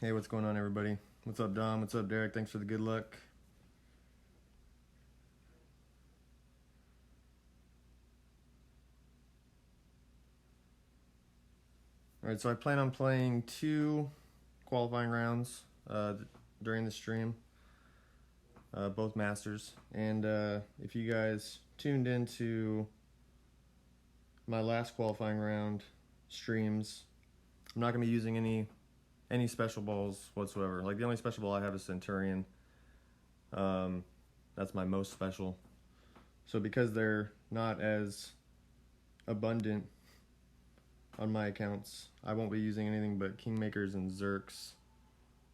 Hey, what's going on, everybody? What's up, Dom? What's up, Derek? Thanks for the good luck. All right, so I plan on playing 2 qualifying rounds during the stream, both Masters. And if you guys tuned into my last qualifying round streams, I'm not going to be using any special balls whatsoever. Like, the only special ball I have is Centurion. That's my most special. So because they're not as abundant on my accounts, I won't be using anything but Kingmakers and Zerks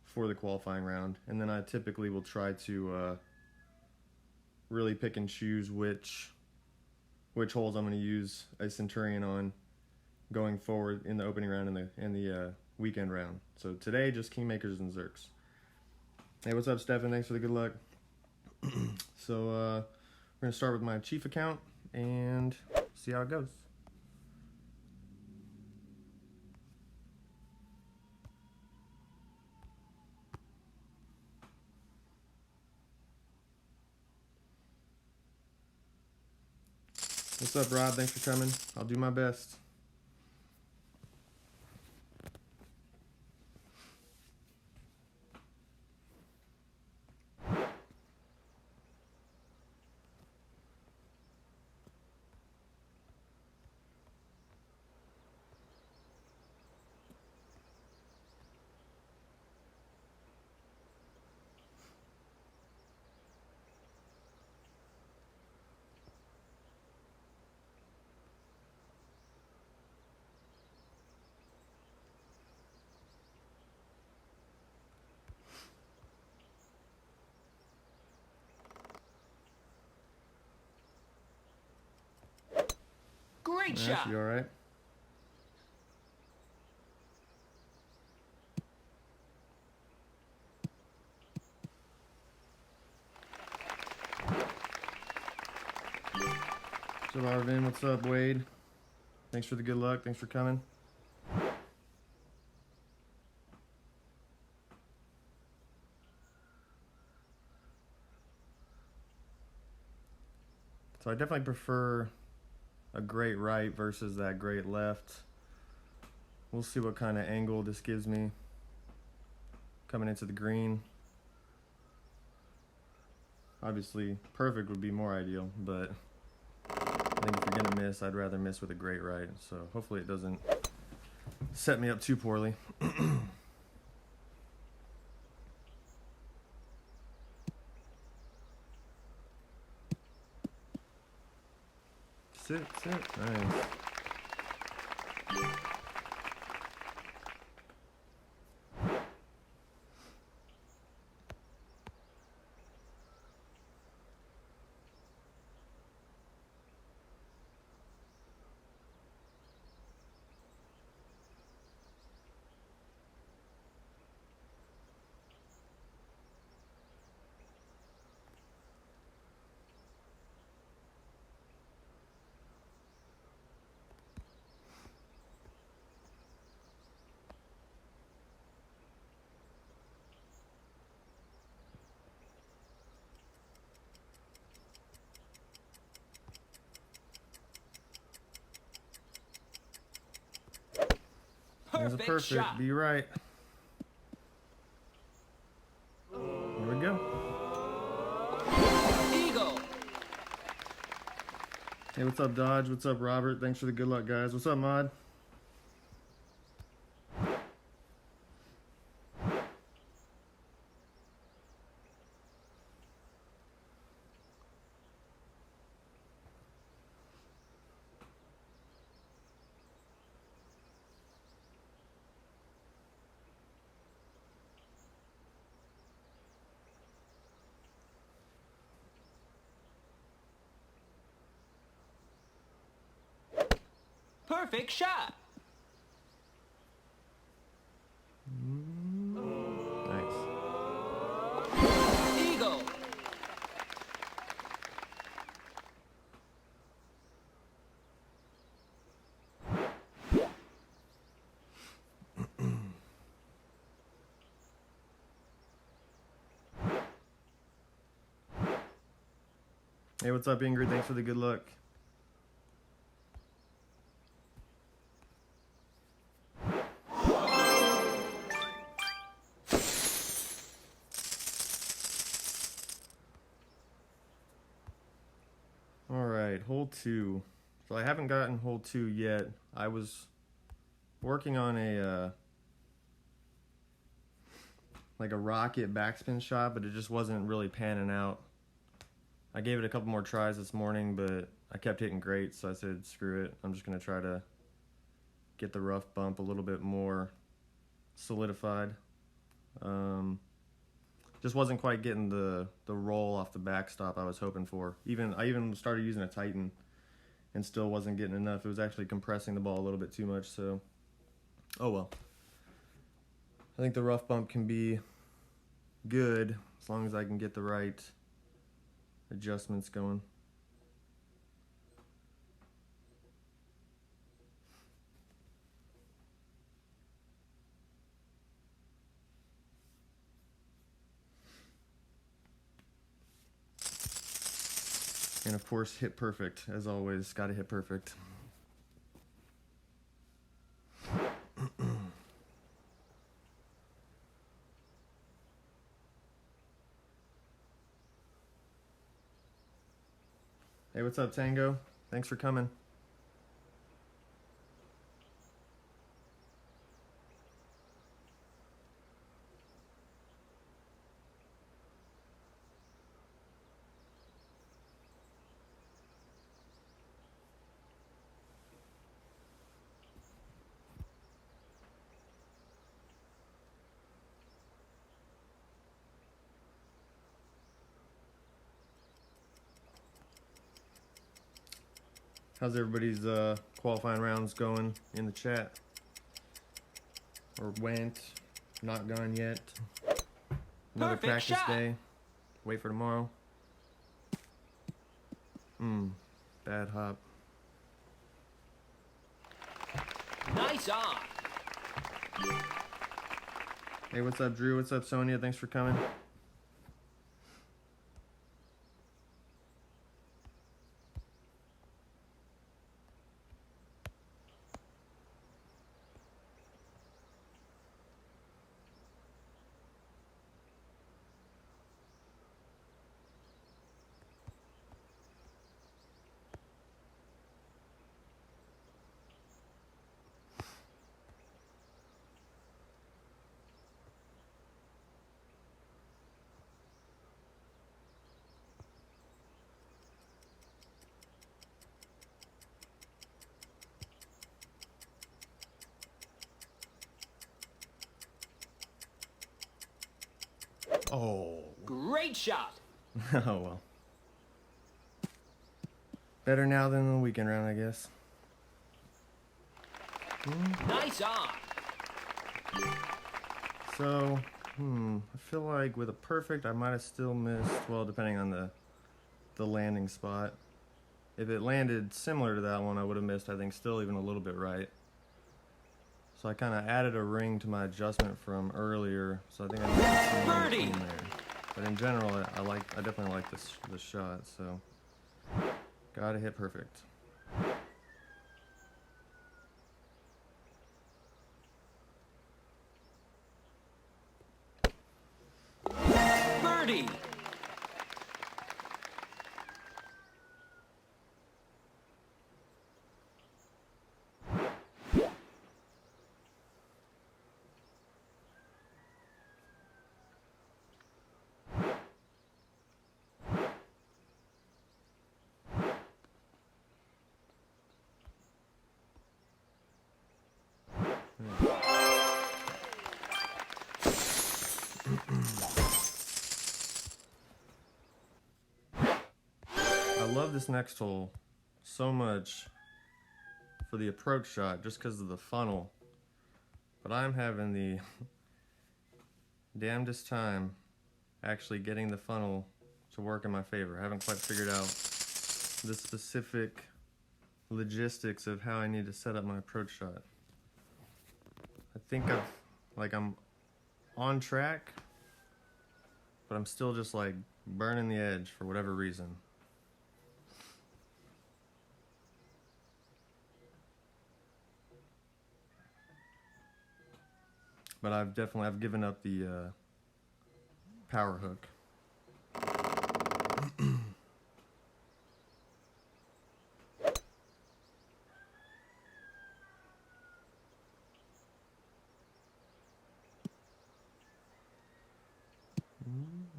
for the qualifying round. And then I typically will try to really pick and choose which holes I'm going to use a Centurion on going forward in the opening round and the weekend round. So today, just Kingmakers and Zerks. Hey, what's up, Stefan? Thanks for the good luck. So we're going to start with my Chief account and see how it goes. What's up, Rob? Thanks for coming. I'll do my best. Great shot. You all right? What's up, Arvin? What's up, Wade? Thanks for the good luck. Thanks for coming. So I definitely prefer a great right versus that great left. We'll see what kind of angle this gives me coming into the green. Obviously, perfect would be more ideal, but I think if you're going to miss, I'd rather miss with a great right. So hopefully it doesn't set me up too poorly. Sit. Nice. There's a perfect. Shot. Be right. Here we go. Eagle. Hey, what's up, Dodge? What's up, Robert? Thanks for the good luck, guys. What's up, Mod? Perfect shot. Nice. Eagle. Hey, what's up, Ingrid? Thanks for the good luck. Alright, hole 2. So I haven't gotten hole 2 yet. I was working on a like a rocket backspin shot, but it just wasn't really panning out. I gave it a couple more tries this morning, but I kept hitting great, so I said screw it. I'm just going to try to get the rough bump a little bit more solidified. Just wasn't quite getting the roll off the backstop I was hoping for. I even started using a Titan and still wasn't getting enough. It was actually compressing the ball a little bit too much, so oh well. I think the rough bump can be good as long as I can get the right adjustments going. And of course, hit perfect. As always, gotta hit perfect. Hey, what's up, Tango? Thanks for coming. How's everybody's qualifying rounds going in the chat? Or went, not gone yet. Another Perfect practice shot. day. Wait for tomorrow. Bad hop. Nice on. Hey, what's up, Drew? What's up, Sonia? Thanks for coming. Oh. Great shot. Oh, well. Better now than the weekend round, I guess. Nice on. So, I feel like with a perfect, I might have still missed, well, depending on the landing spot. If it landed similar to that one, I would have missed, I think, still even a little bit right. So I kind of added a ring to my adjustment from earlier, so I think I missed some in there. But in general, I definitely like this shot, so gotta hit perfect. Birdie. I love this next hole so much for the approach shot just because of the funnel, but I'm having the damnedest time actually getting the funnel to work in my favor. I haven't quite figured out the specific logistics of how I need to set up my approach shot. I think I'm on track, but I'm still just like burning the edge for whatever reason. but I've given up the power hook.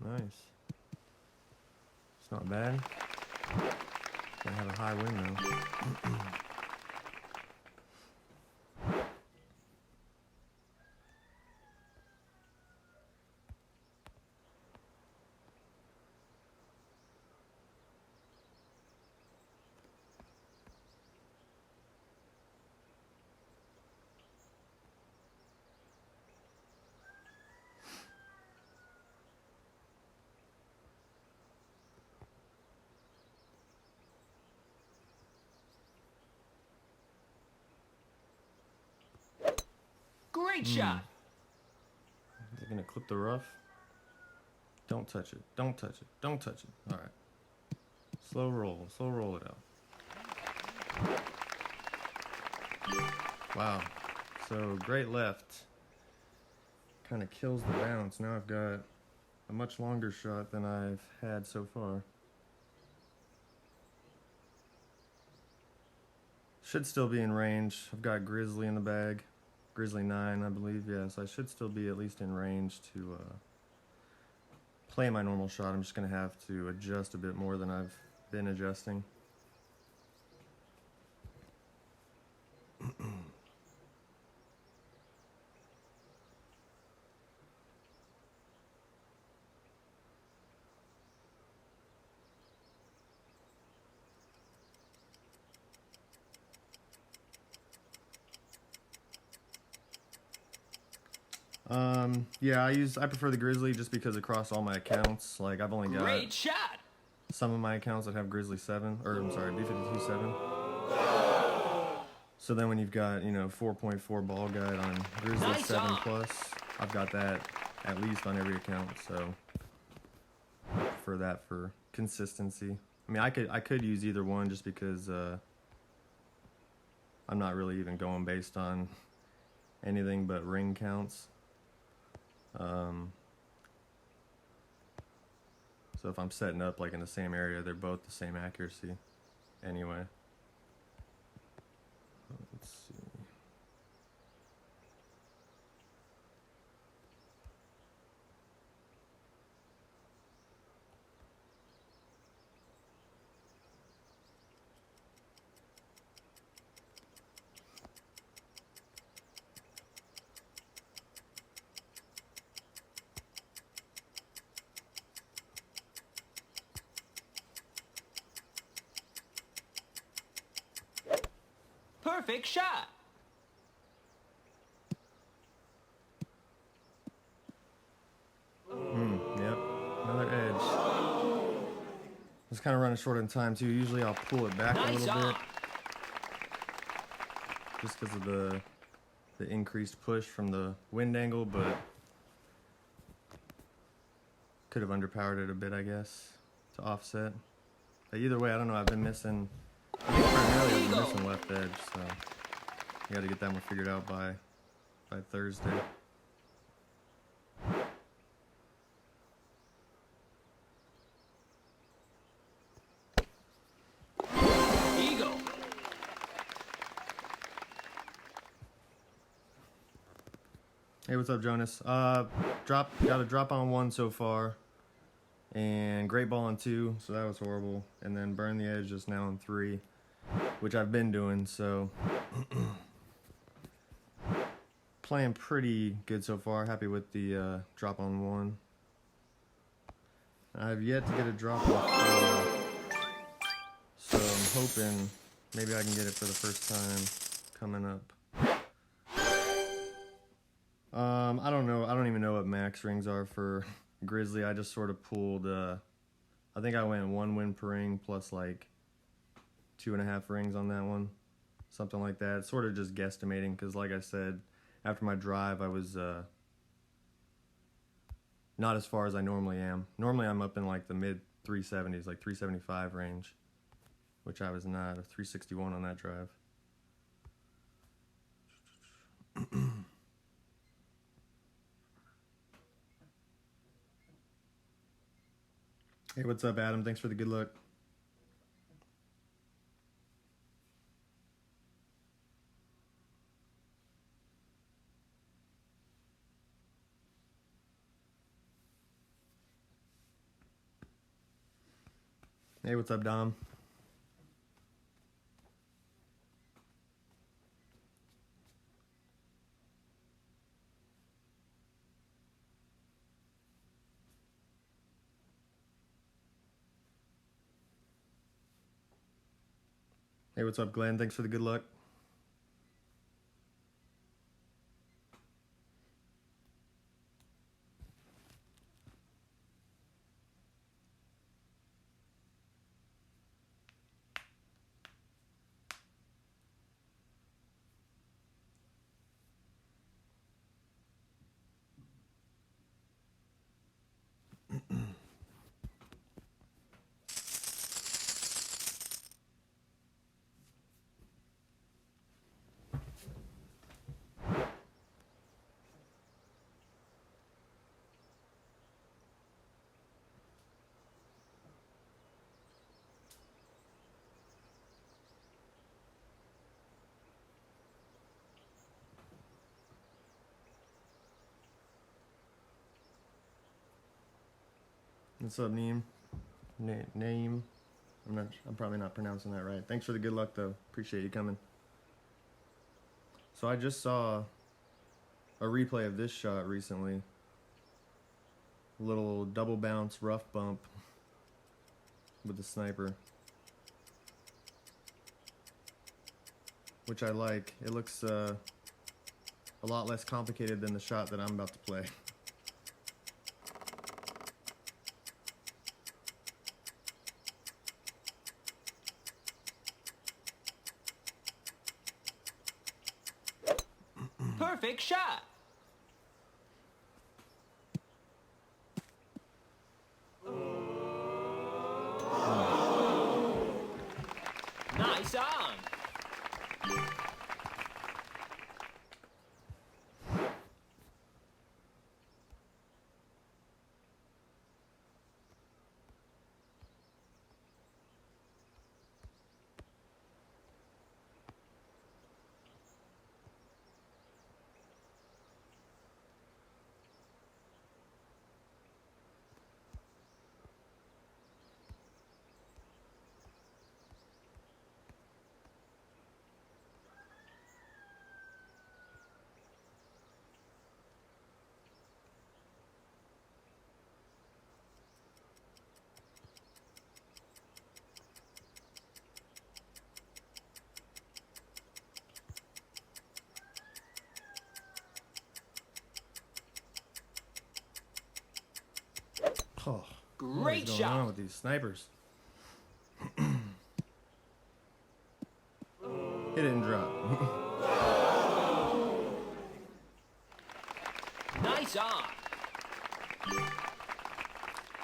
Nice. It's not bad. I have a high wind though. Great shot. Is it gonna clip the rough? Don't touch it. Don't touch it. Don't touch it. All right. Slow roll. Slow roll it out. Wow. So great left kind of kills the bounce. Now I've got a much longer shot than I've had so far. Should still be in range. I've got Grizzly in the bag. Grizzly 9, I believe. Yes, I should still be at least in range to play my normal shot. I'm just going to have to adjust a bit more than I've been adjusting. Yeah, I prefer the Grizzly just because across all my accounts, like I've only got Great shot. some of my accounts that have Grizzly 7, or I'm sorry, B52 7. So then when you've got, 4.4 ball guide on Grizzly Nice 7 on. plus, I've got that at least on every account, so I prefer that for consistency. I mean, I could use either one just because I'm not really even going based on anything but ring counts. So if I'm setting up like in the same area, they're both the same accuracy anyway. Let's see. Perfect shot. Yep, another edge. It's kind of running short on time too. Usually I'll pull it back a Nice little on. bit just because of the increased push from the wind angle, but could have underpowered it a bit, I guess, to offset. But either way, I don't know. I've been missing. Primarily, I've been missing left edge, so I got to get that one figured out by Thursday. Eagle. Hey, what's up, Jonas? Got a drop on 1 so far, and great ball on 2, so that was horrible. And then burn the edge just now on 3, which I've been doing, so playing pretty good so far. Happy with the drop on 1. I've yet to get a drop on 4, so I'm hoping maybe I can get it for the first time coming up. I don't know. I don't even know what max rings are for Grizzly. I just sort of pulled, I think I went 1 win per ring plus like 2.5 rings on that one. Something like that. Sort of just guesstimating because like I said, after my drive, I was not as far as I normally am. Normally I'm up in like the mid 370s, like 375 range, which I was not. 361 on that drive. Hey, what's up, Adam? Thanks for the good luck. Hey, what's up, Dom? Hey, what's up, Glenn? Thanks for the good luck. What's up, Neem? Name. I'm probably not pronouncing that right. Thanks for the good luck, though. Appreciate you coming. So I just saw a replay of this shot recently. A little double bounce, rough bump with the sniper, which I like. It looks a lot less complicated than the shot that I'm about to play. Perfect shot. Nice on. Oh, Great what is going shot. on with these snipers? It didn't drop. Nice on.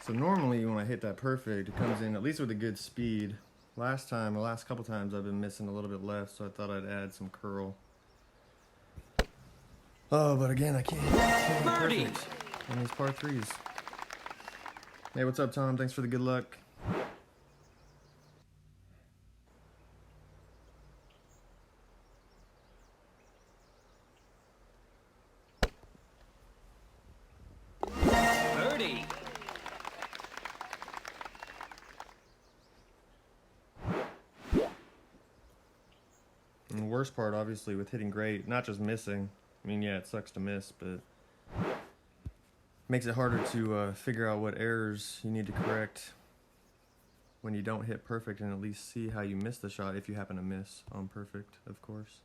So normally when I hit that perfect, it comes in at least with a good speed. The last couple times I've been missing a little bit left, so I thought I'd add some curl. Oh, but again, I can't hit Birdie. perfect on these par threes. Hey, what's up, Tom? Thanks for the good luck. Birdie. And the worst part, obviously, with hitting great, not just missing. I mean, yeah, it sucks to miss, but makes it harder to figure out what errors you need to correct when you don't hit perfect, and at least see how you miss the shot if you happen to miss on perfect, of course.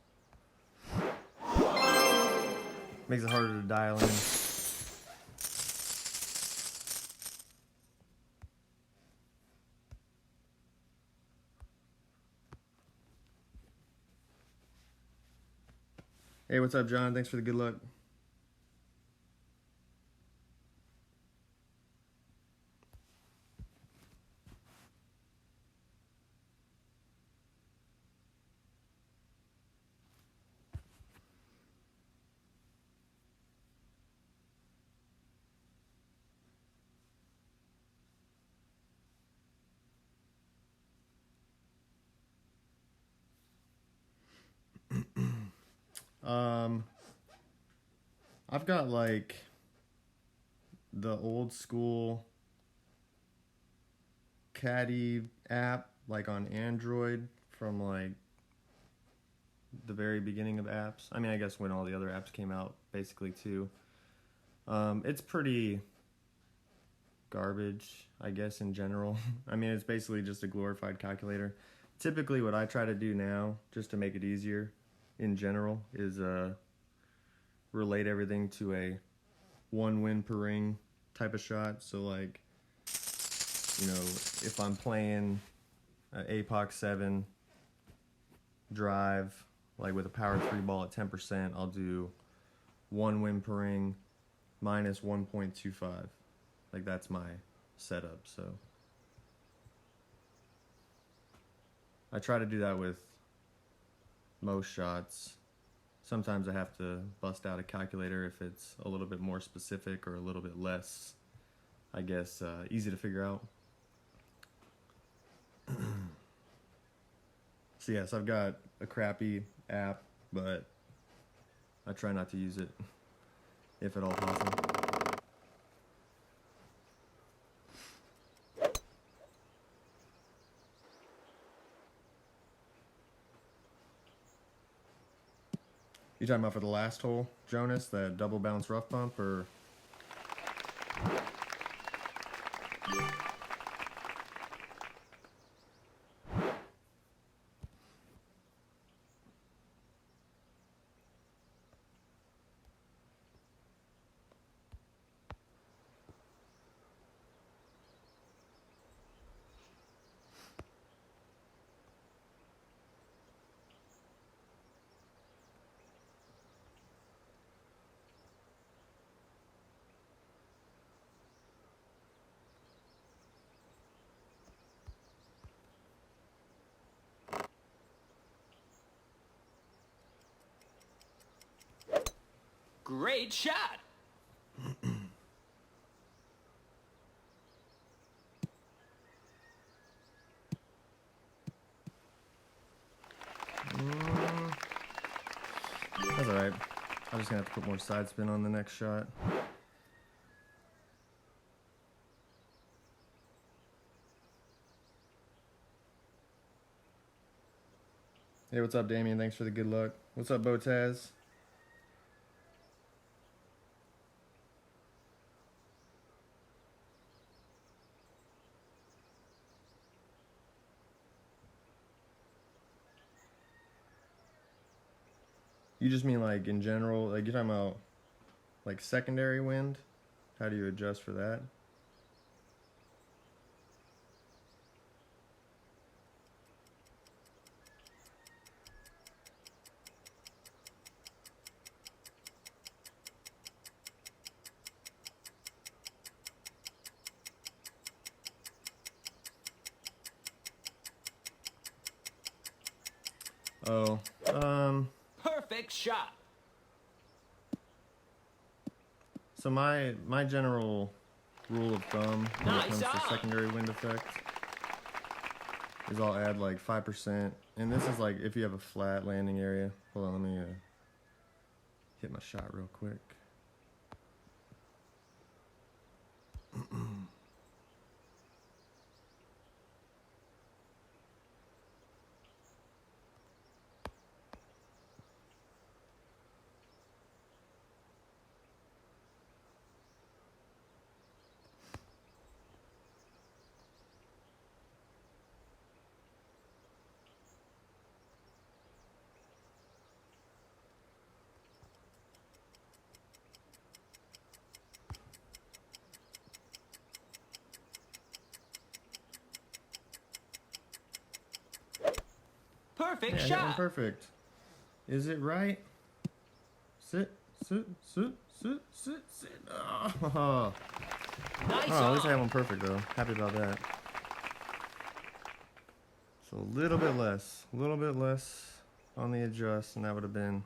Makes it harder to dial in. Hey, what's up, John? Thanks for the good luck. I've got like the old school Caddy app, like on Android, from like the very beginning of apps. I mean, I guess when all the other apps came out, basically too. It's pretty garbage, I guess, in general. I mean, it's basically just a glorified calculator. Typically, what I try to do now, just to make it easier, in general, is relate everything to a 1 win per ring type of shot. So, like, you know, if I'm playing an APOC 7 drive, like with a power 3 ball at 10%, I'll do 1 win per ring minus 1.25. Like, that's my setup. So I try to do that with most shots. Sometimes I have to bust out a calculator if it's a little bit more specific or a little bit less, I guess, easy to figure out. So yes, I've got a crappy app, but I try not to use it if at all possible. You talking about for the last hole, Jonas, that double bounce rough bump, or? Great shot. That's alright. I'm just gonna have to put more side spin on the next shot. Hey, what's up, Damien? Thanks for the good luck. What's up, Botaz? You just mean like in general, like you're talking about like secondary wind? How do you adjust for that? Oh, Perfect shot. so my general rule of thumb when it comes to secondary wind effect is I'll add like 5%, and this is like if you have a flat landing area. Hold on, let me hit my shot real quick. Perfect Yeah, I hit one shot. perfect. Is it right? Sit. Oh, Nice at least I have on. one perfect though. Happy about that. So a little bit less on the adjust, and that would have been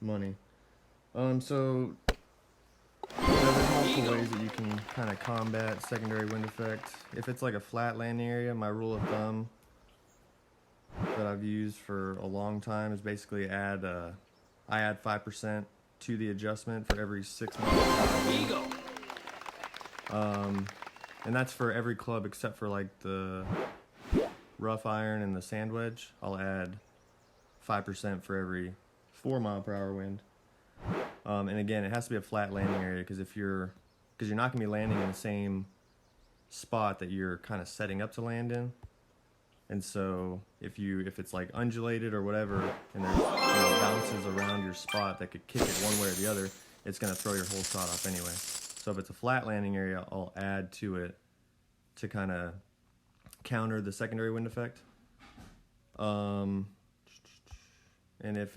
money. So there's multiple ways that you can kind of combat secondary wind effect. If it's like a flat landing area, my rule of thumb that I've used for a long time is basically add I add 5% to the adjustment for every 6 miles. Eagle. And that's for every club except for like the rough iron and the sand wedge. I'll add 5% for every 4 mile per hour wind. And again, it has to be a flat landing area because you're not going to be landing in the same spot that you're kind of setting up to land in. And so if it's like undulated or whatever, and there's bounces around your spot that could kick it one way or the other, it's going to throw your whole shot off anyway. So if it's a flat landing area, I'll add to it to kind of counter the secondary wind effect. And if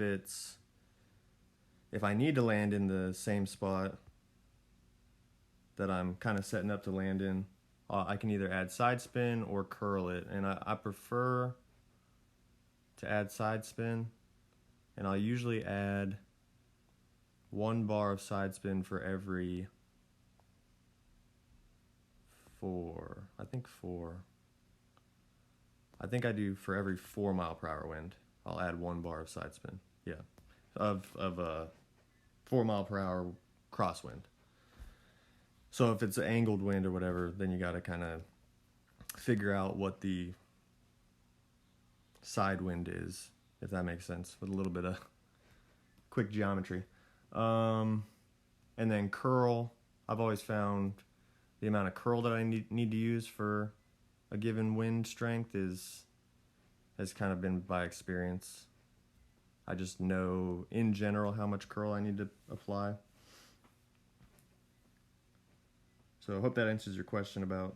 I need to land in the same spot that I'm kind of setting up to land in, I can either add side spin or curl it. And I prefer to add side spin, and I'll usually add 1 bar of side spin for every 4. I think I do for every 4 mile per hour wind. I'll add 1 bar of side spin. Yeah, of a 4 mile per hour crosswind. So if it's an angled wind or whatever, then you got to kind of figure out what the side wind is, if that makes sense, with a little bit of quick geometry. And then curl, I've always found the amount of curl that I need to use for a given wind strength has kind of been by experience. I just know in general how much curl I need to apply. So I hope that answers your question about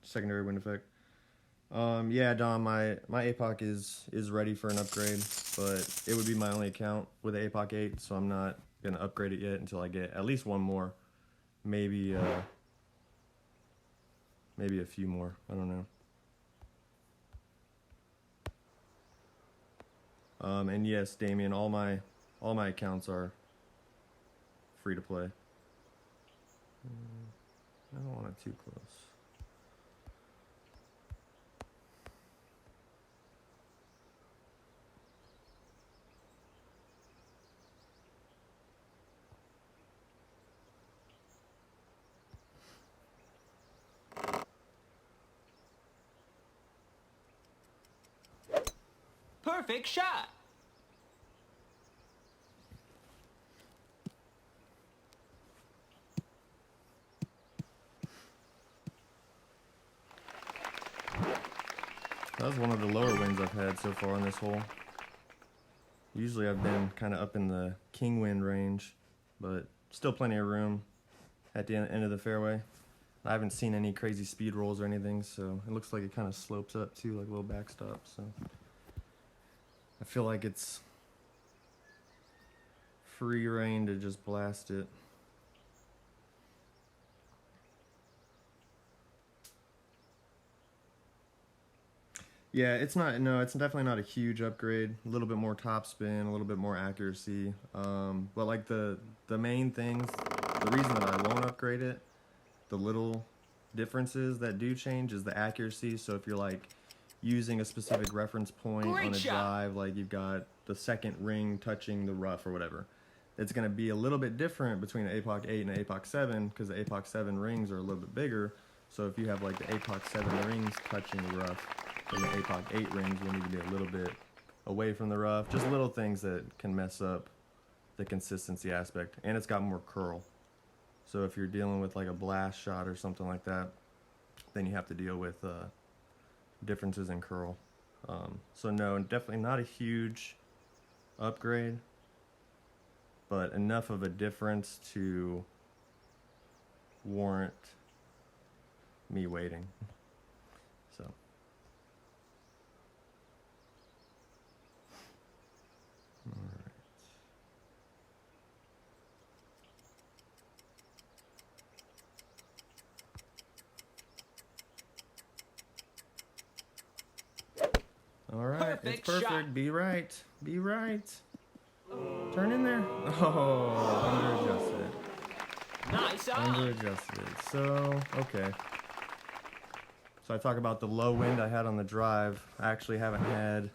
secondary wind effect. Yeah, Dom, my APOC is ready for an upgrade, but it would be my only account with the APOC 8, so I'm not going to upgrade it yet until I get at least one more. Maybe a few more. I don't know. And yes, Damien, all my accounts are free to play. I don't want it too close. Perfect shot. That was one of the lower winds I've had so far on this hole. Usually I've been kind of up in the king wind range, but still plenty of room at the end of the fairway. I haven't seen any crazy speed rolls or anything, so it looks like it kind of slopes up too, like a little backstop. So I feel like it's free reign to just blast it. Yeah, it's definitely not a huge upgrade. A little bit more topspin, a little bit more accuracy. But like the main things, the reason that I won't upgrade it, the little differences that do change is the accuracy. So if you're like using a specific reference point on a drive, like you've got the second ring touching the rough or whatever, it's going to be a little bit different between an APOC 8 and an APOC 7 because the APOC 7 rings are a little bit bigger. So if you have like the APOC 7 rings touching the rough, then the APOC 8 rings will need to be a little bit away from the rough. Just little things that can mess up the consistency aspect. And it's got more curl. So if you're dealing with like a blast shot or something like that, then you have to deal with differences in curl. So no, definitely not a huge upgrade, but enough of a difference to warrant me waiting. So. All right, it's perfect. Shot. Be right. Be right. Turn in there. Oh, underadjusted. Nice on. Underadjusted. So, okay. So I talk about the low wind I had on the drive. I actually haven't had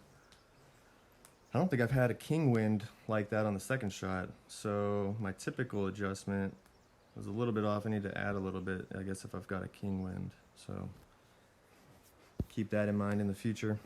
I don't think I've had a king wind like that on the second shot, so my typical adjustment was a little bit off. I need to add a little bit, I guess, if I've got a king wind. So keep that in mind in the future.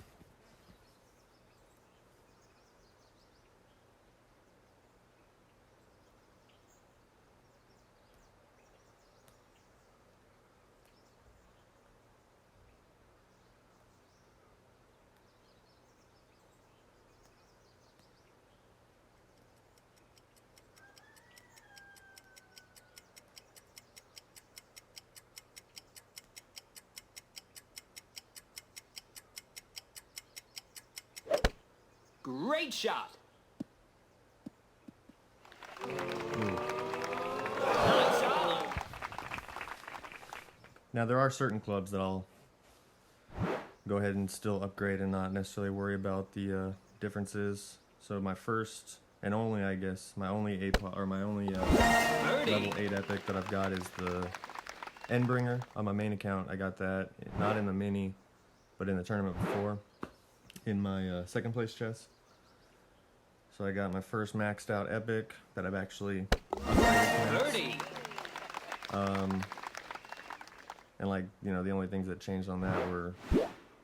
Great shot. Nice on. Now there are certain clubs that I'll go ahead and still upgrade and not necessarily worry about the differences. So my first and only, I guess, my only level 8 epic that I've got is the Endbringer. On my main account, I got that, not in the mini, but in the tournament before, in my second place chest. So I got my first maxed out epic that I've actually upgraded. And like, you know, the only things that changed on that were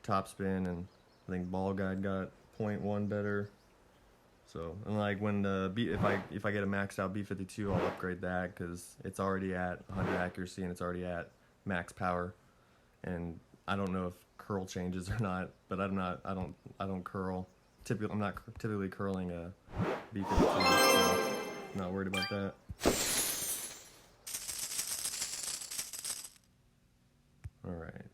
top spin, and I think ball guide got 0.1 better. So, and like when the if I get a maxed out B52, I'll upgrade that because it's already at 100 accuracy and it's already at max power. And I don't know if curl changes or not, but I don't curl. I'm not typically curling a B52, so I'm not worried about that. All right.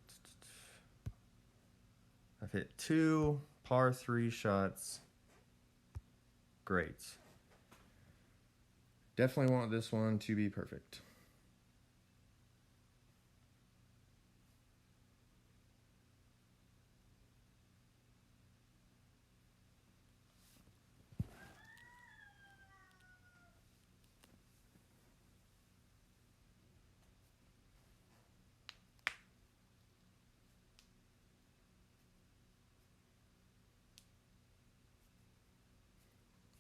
I've hit 2 par 3 shots. Great. Definitely want this one to be perfect.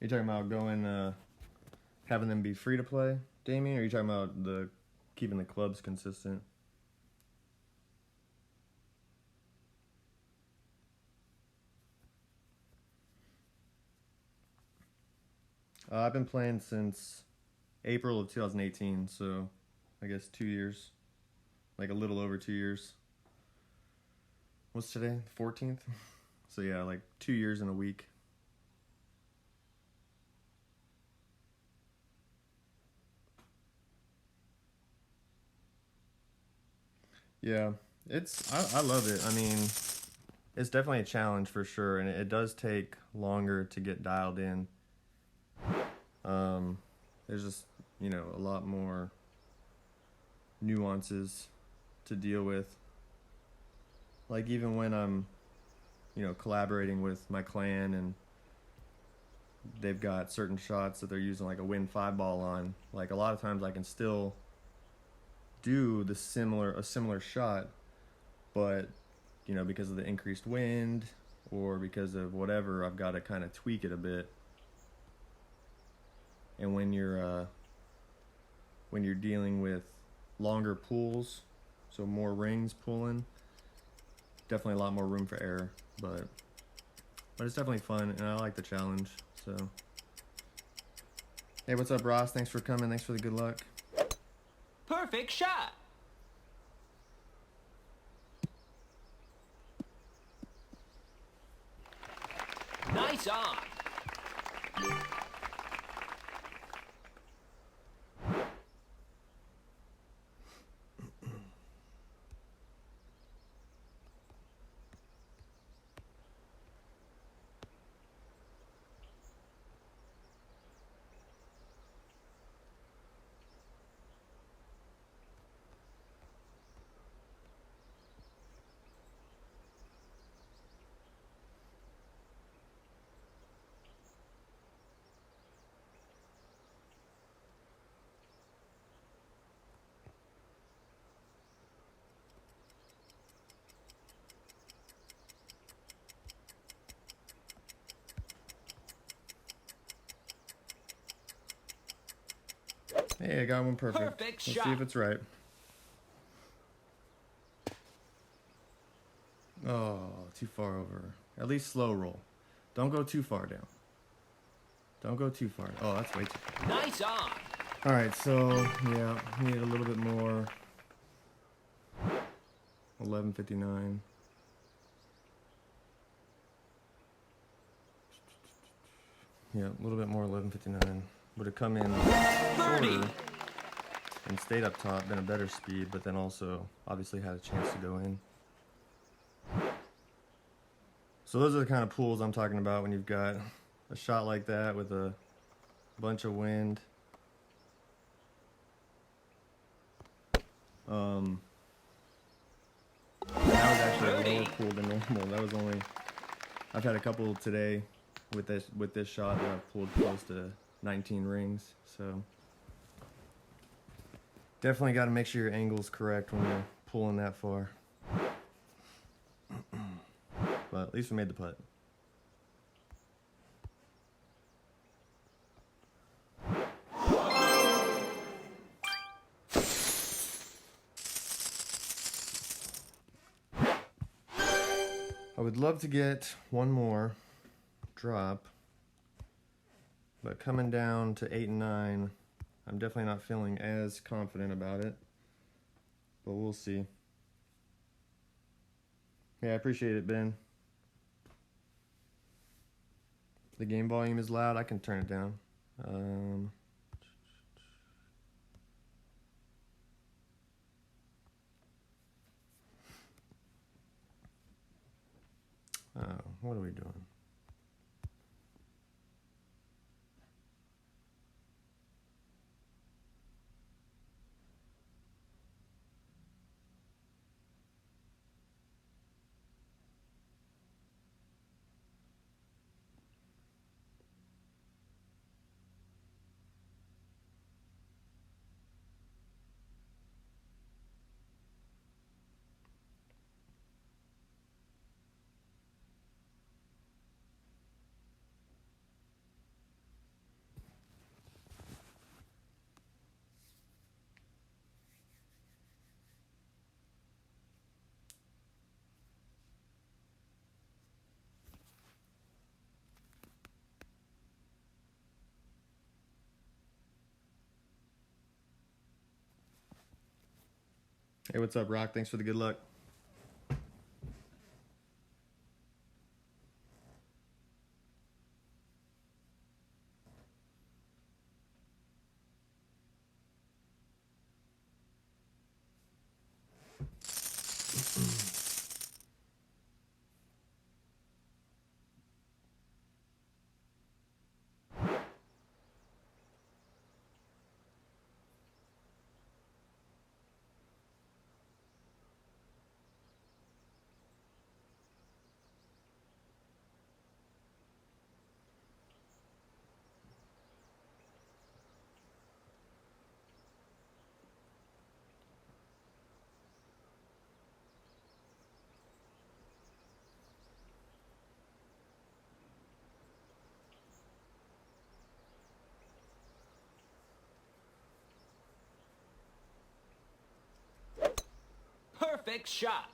Are you talking about going, having them be free to play, Damien? Or are you talking about keeping the clubs consistent? I've been playing since April of 2018, so I guess 2 years, like a little over 2 years. What's today? 14th? So yeah, like 2 years in a week. Yeah, I love it. I mean, it's definitely a challenge for sure, and it does take longer to get dialed in. There's just, you know, a lot more nuances to deal with. Like even when I'm, you know, collaborating with my clan and they've got certain shots that they're using like a Win 5 ball on, like a lot of times I can still do a similar shot, but you know, because of the increased wind or because of whatever, I've got to kind of tweak it a bit. And when you're dealing with longer pools, so more rings pulling, definitely a lot more room for error, but it's definitely fun and I like the challenge. So hey, what's up, Ross? Thanks for coming. Thanks for the good luck. Perfect shot. Nice on. Hey, I got one perfect. Perfect Let's shot. see if it's right. Oh, too far over. At least slow roll. Don't go too far down. Don't go too far. Oh, that's way too far. Nice on. Alright, so, yeah, need a little bit more. 11:59. Yeah, a little bit more 11:59. Would have come in Birdie. shorter and stayed up top, been a better speed, but then also obviously had a chance to go in. So those are the kind of pools I'm talking about when you've got a shot like that with a bunch of wind. That was actually a lower pool than normal. That was only, I've had a couple today with this shot that I've pulled close to 19 rings. So definitely got to make sure your angle's correct when you're pulling that far. But at least we made the putt. I would love to get one more drop, but coming down to 8 and 9, I'm definitely not feeling as confident about it, but we'll see. Yeah, I appreciate it, Ben. The game volume is loud. I can turn it down. What are we doing? Hey, what's up, Rock? Thanks for the good luck. Perfect shot.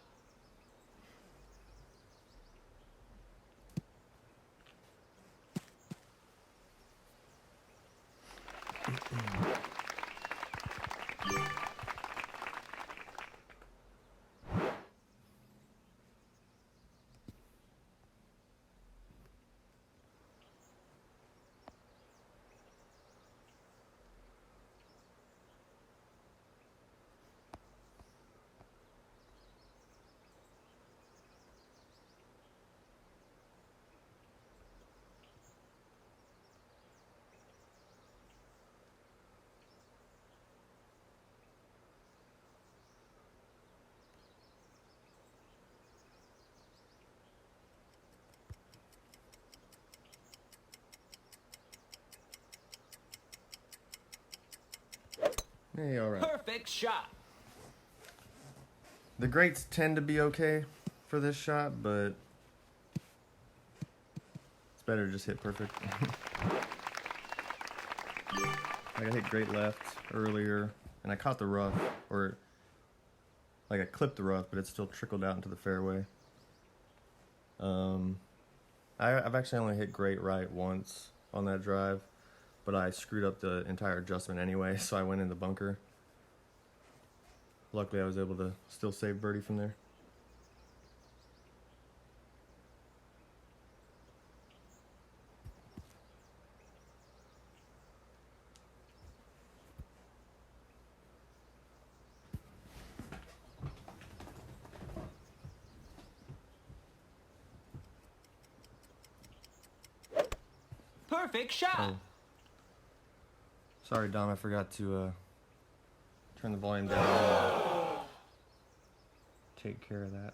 Hey, all right. Perfect shot. The greats tend to be okay for this shot, but it's better to just hit perfect. Like I hit great left earlier, and I caught the rough, or like I clipped the rough, but it still trickled out into the fairway. I've actually only hit great right once on that drive, but I screwed up the entire adjustment anyway, so I went in the bunker. Luckily, I was able to still save birdie from there. Perfect shot. Oh. Sorry, Dom, I forgot to turn the volume down. Take care of that.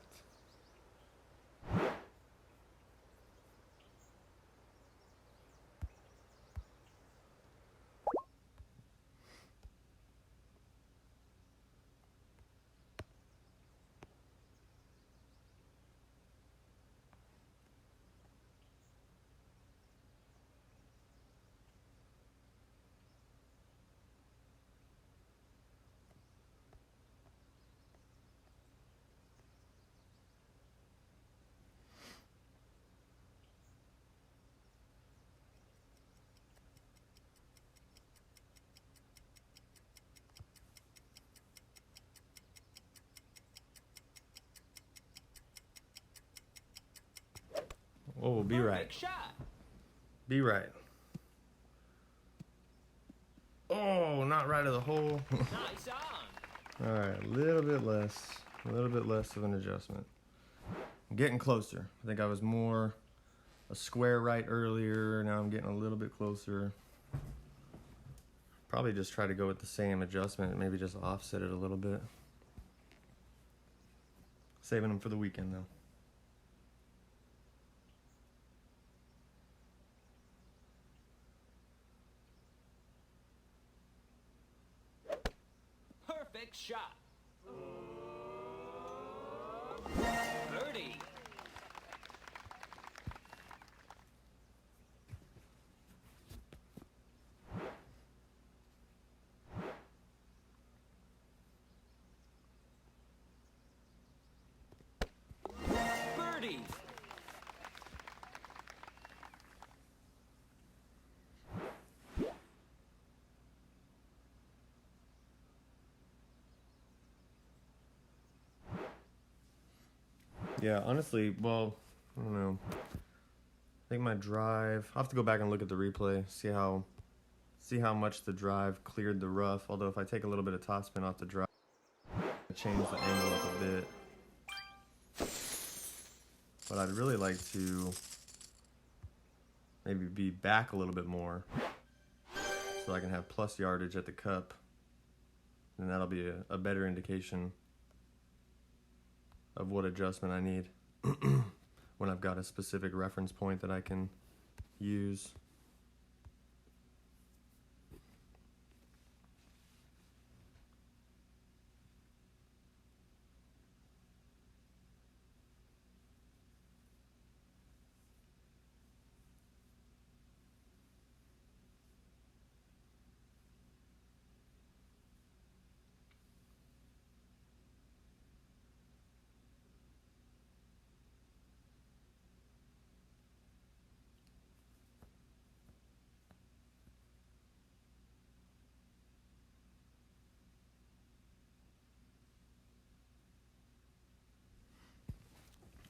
Oh, be right. Perfect shot. Be right. Oh, not right of the hole. Nice on. Alright, a little bit less of an adjustment. I'm getting closer. I think I was more a square right earlier. Now I'm getting a little bit closer. Probably just try to go with the same adjustment, maybe just offset it a little bit. Saving them for the weekend though. Perfect shot. Birdie. Birdie. Yeah, honestly, well, I don't know. I think my drive, I'll have to go back and look at the replay, see how much the drive cleared the rough. Although if I take a little bit of topspin off the drive, I change the angle up a bit. But I'd really like to maybe be back a little bit more so I can have plus yardage at the cup. And that'll be a better indication of what adjustment I need when I've got a specific reference point that I can use.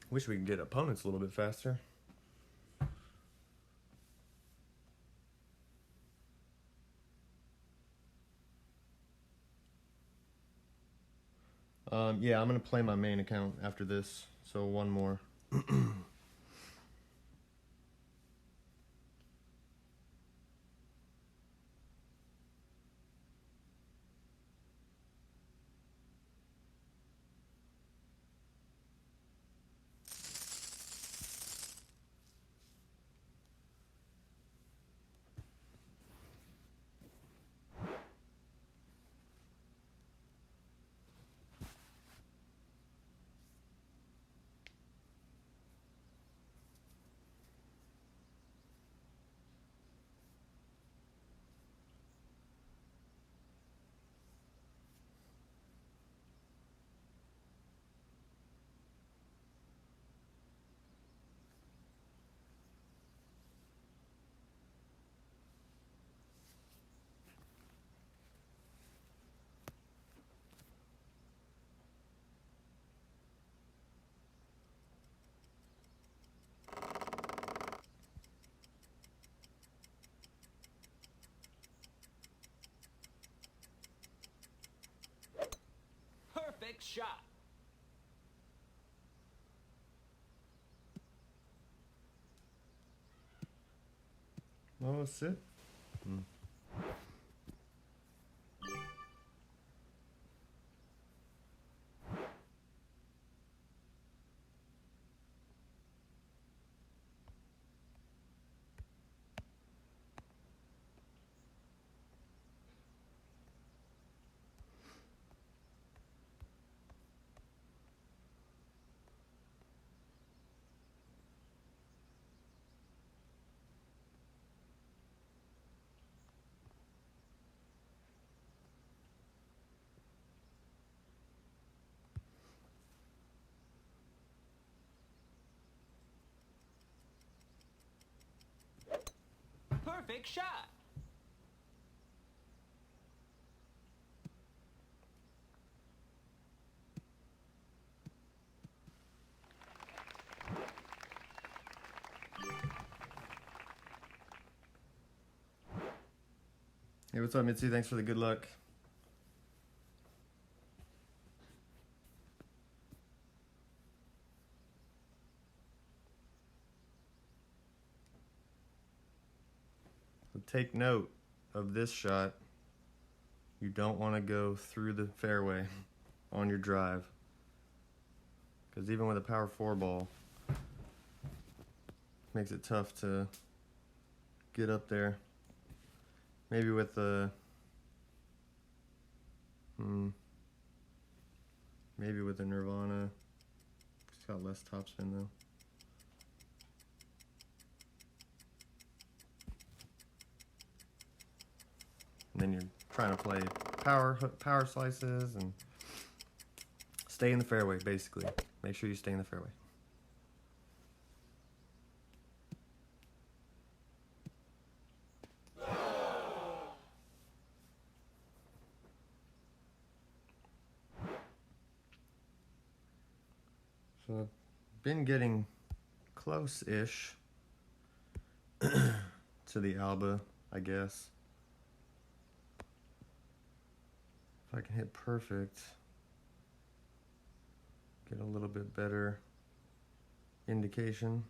Wish we could get opponents a little bit faster. Yeah, I'm going to play my main account after this, so one more. Perfect shot. Oh, sit. Perfect shot. Hey, what's up, Mitzi? Thanks for the good luck. So take note of this shot. You don't want to go through the fairway on your drive, because even with a power 4 ball, it makes it tough to get up there. Maybe with the maybe with the Nirvana. It's got less topspin though. And then you're trying to play power slices and stay in the fairway, basically. Make sure you stay in the fairway. So I've been getting close-ish to the Alba, I guess. If I can hit perfect, get a little bit better indication.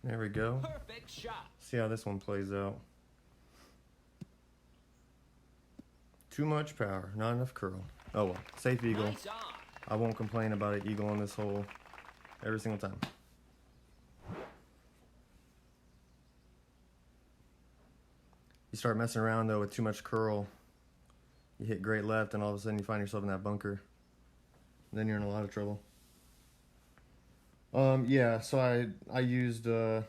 There we go. Perfect shot. See how this one plays out. Too much power, not enough curl. Oh well, safe eagle. Nice on. I won't complain about an eagle on this hole every single time. You start messing around though with too much curl, you hit great left and all of a sudden you find yourself in that bunker. Then you're in a lot of trouble. Yeah, so I used or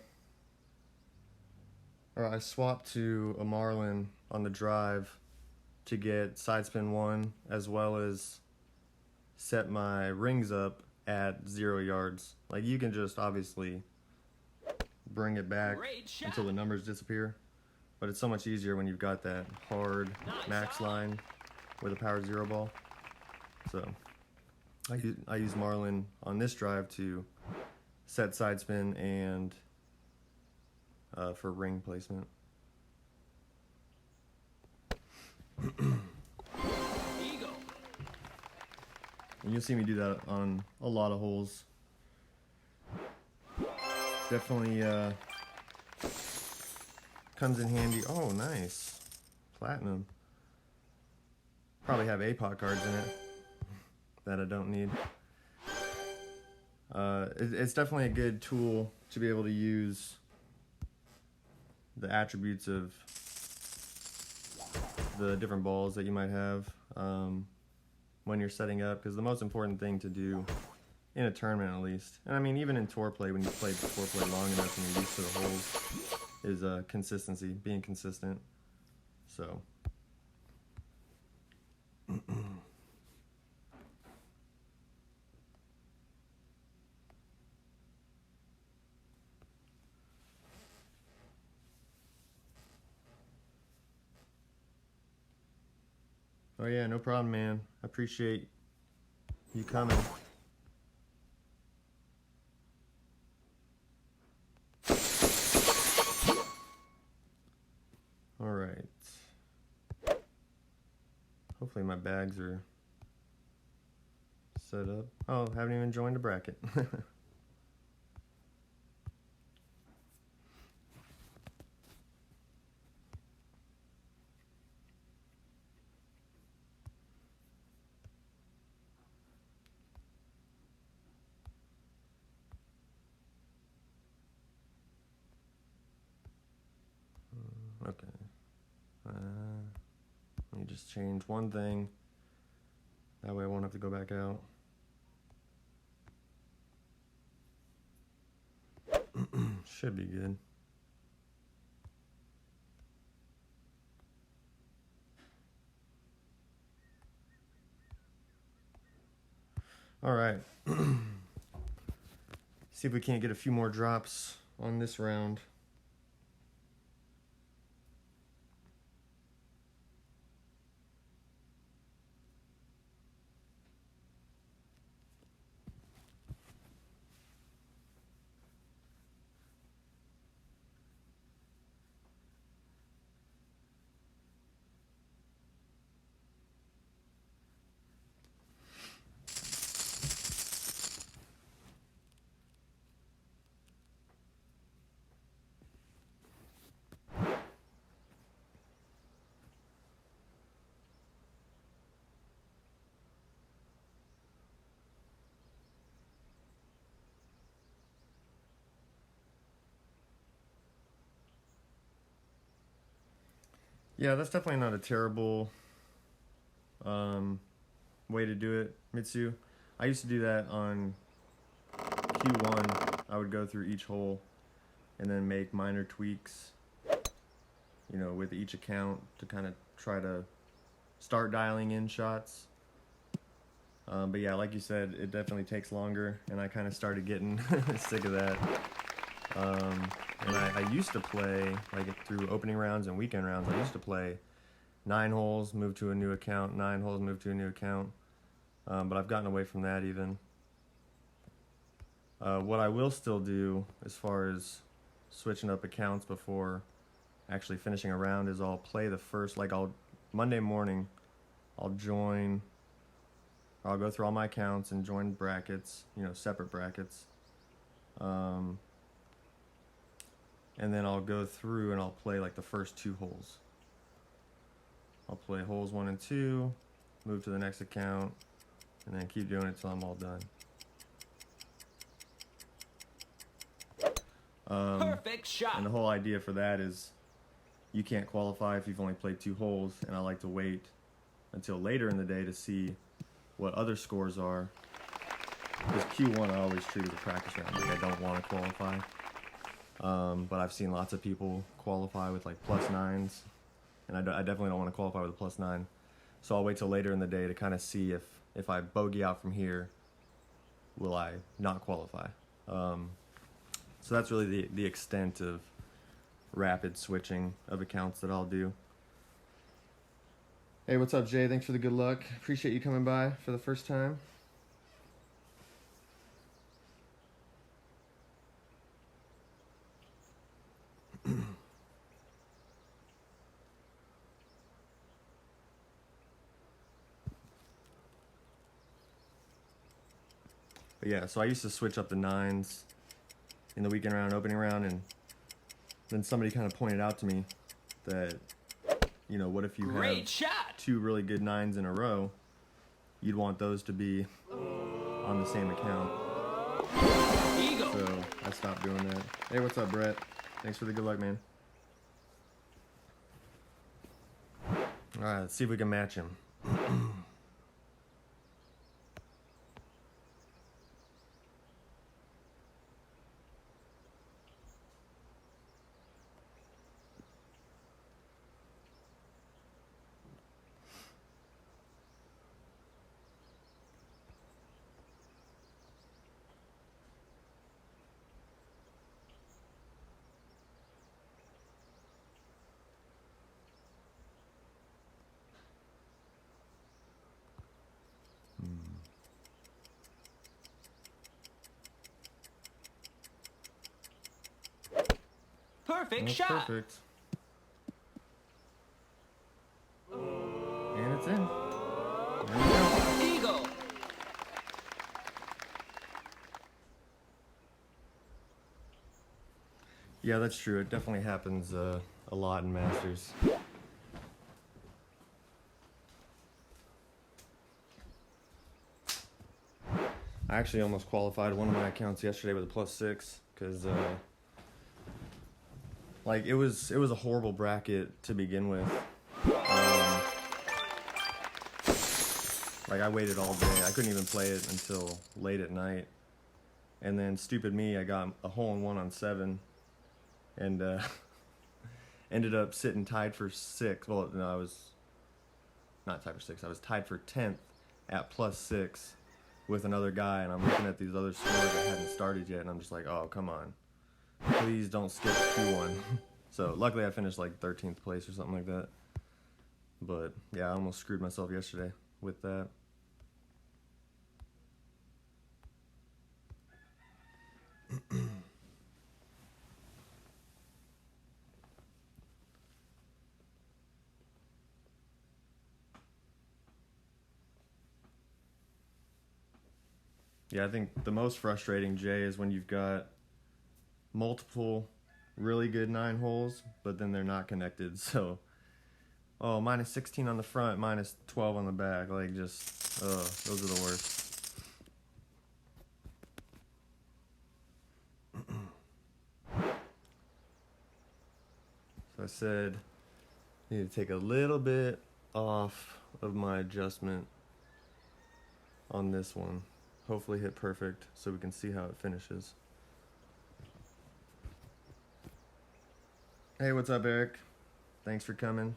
I swapped to a Marlin on the drive to get side spin 1, as well as set my rings up at 0 yards. Like, you can just obviously bring it back until the numbers disappear, but it's so much easier when you've got that hard max line with a power 0 ball. So I use Marlin on this drive to set side spin and for ring placement. Eagle. And you'll see me do that on a lot of holes. Definitely comes in handy. Oh, nice. Platinum. Probably have APOC cards in it that I don't need. It's definitely a good tool to be able to use the attributes of the different balls that you might have when you're setting up, because the most important thing to do in a tournament, at least, and I mean even in tour play, when you play tour play long enough and you're used to the holes, is consistency, being consistent. So Oh yeah, no problem, man. I appreciate you coming. All right. Hopefully my bags are set up. Oh, haven't even joined a bracket. Okay. Let me just change one thing. That way I won't have to go back out. Should be good. All right. See if we can't get a few more drops on this round. Yeah, that's definitely not a terrible way to do it, Mitsu. I used to do that on Q1. I would go through each hole and then make minor tweaks, you know, with each account to kind of try to start dialing in shots. But yeah, like you said, it definitely takes longer, and I kind of started getting sick of that. And I used to play, like through opening rounds and weekend rounds, I used to play 9 holes, move to a new account, 9 holes, move to a new account. But I've gotten away from that even. What I will still do as far as switching up accounts before actually finishing a round is I'll play the first, like Monday morning, I'll go through all my accounts and join brackets, you know, separate brackets. And then I'll go through and I'll play like the first 2 holes. I'll play holes 1 and 2, move to the next account, and then keep doing it till I'm all done. Perfect shot. And the whole idea for that is you can't qualify if you've only played 2 holes, and I like to wait until later in the day to see what other scores are. Because Q1 I always treat as a practice round, like I don't want to qualify. But I've seen lots of people qualify with like +9s, and I definitely don't want to qualify with a +9. So I'll wait till later in the day to kind of see if I bogey out from here, will I not qualify? So that's really the extent of rapid switching of accounts that I'll do. Hey, what's up, Jay? Thanks for the good luck. Appreciate you coming by for the first time. But yeah, so I used to switch up the 9s in the weekend round, opening round, and then somebody kind of pointed out to me that, you know, what if you Great have shot. 2 really good 9s in a row? You'd want those to be on the same account. Eagle. So I stopped doing that. Hey, what's up, Brett? Thanks for the good luck, man. All right, let's see if we can match him. Perfect That's shot. perfect. And it's in. There we go. Eagle. Yeah, that's true. It definitely happens a lot in Masters. I actually almost qualified one of my accounts yesterday with a +6 because, like, it was a horrible bracket to begin with. Like, I waited all day. I couldn't even play it until late at night. And then, stupid me, I got a hole-in-one on 7. And ended up sitting tied for 6. Well, no, I was not tied for 6. I was tied for 10th at +6 with another guy. And I'm looking at these other scores that hadn't started yet. And I'm just like, oh, come on. Please don't skip Q1. So, luckily, I finished like 13th place or something like that. But, yeah, I almost screwed myself yesterday with that. Yeah, I think the most frustrating, Jay, is when you've got multiple really good 9 holes, but then they're not connected. So, oh, -16 on the front, -12 on the back. Like, just, those are the worst. So I said, I need to take a little bit off of my adjustment on this one. Hopefully hit perfect so we can see how it finishes. Hey, what's up, Eric? Thanks for coming.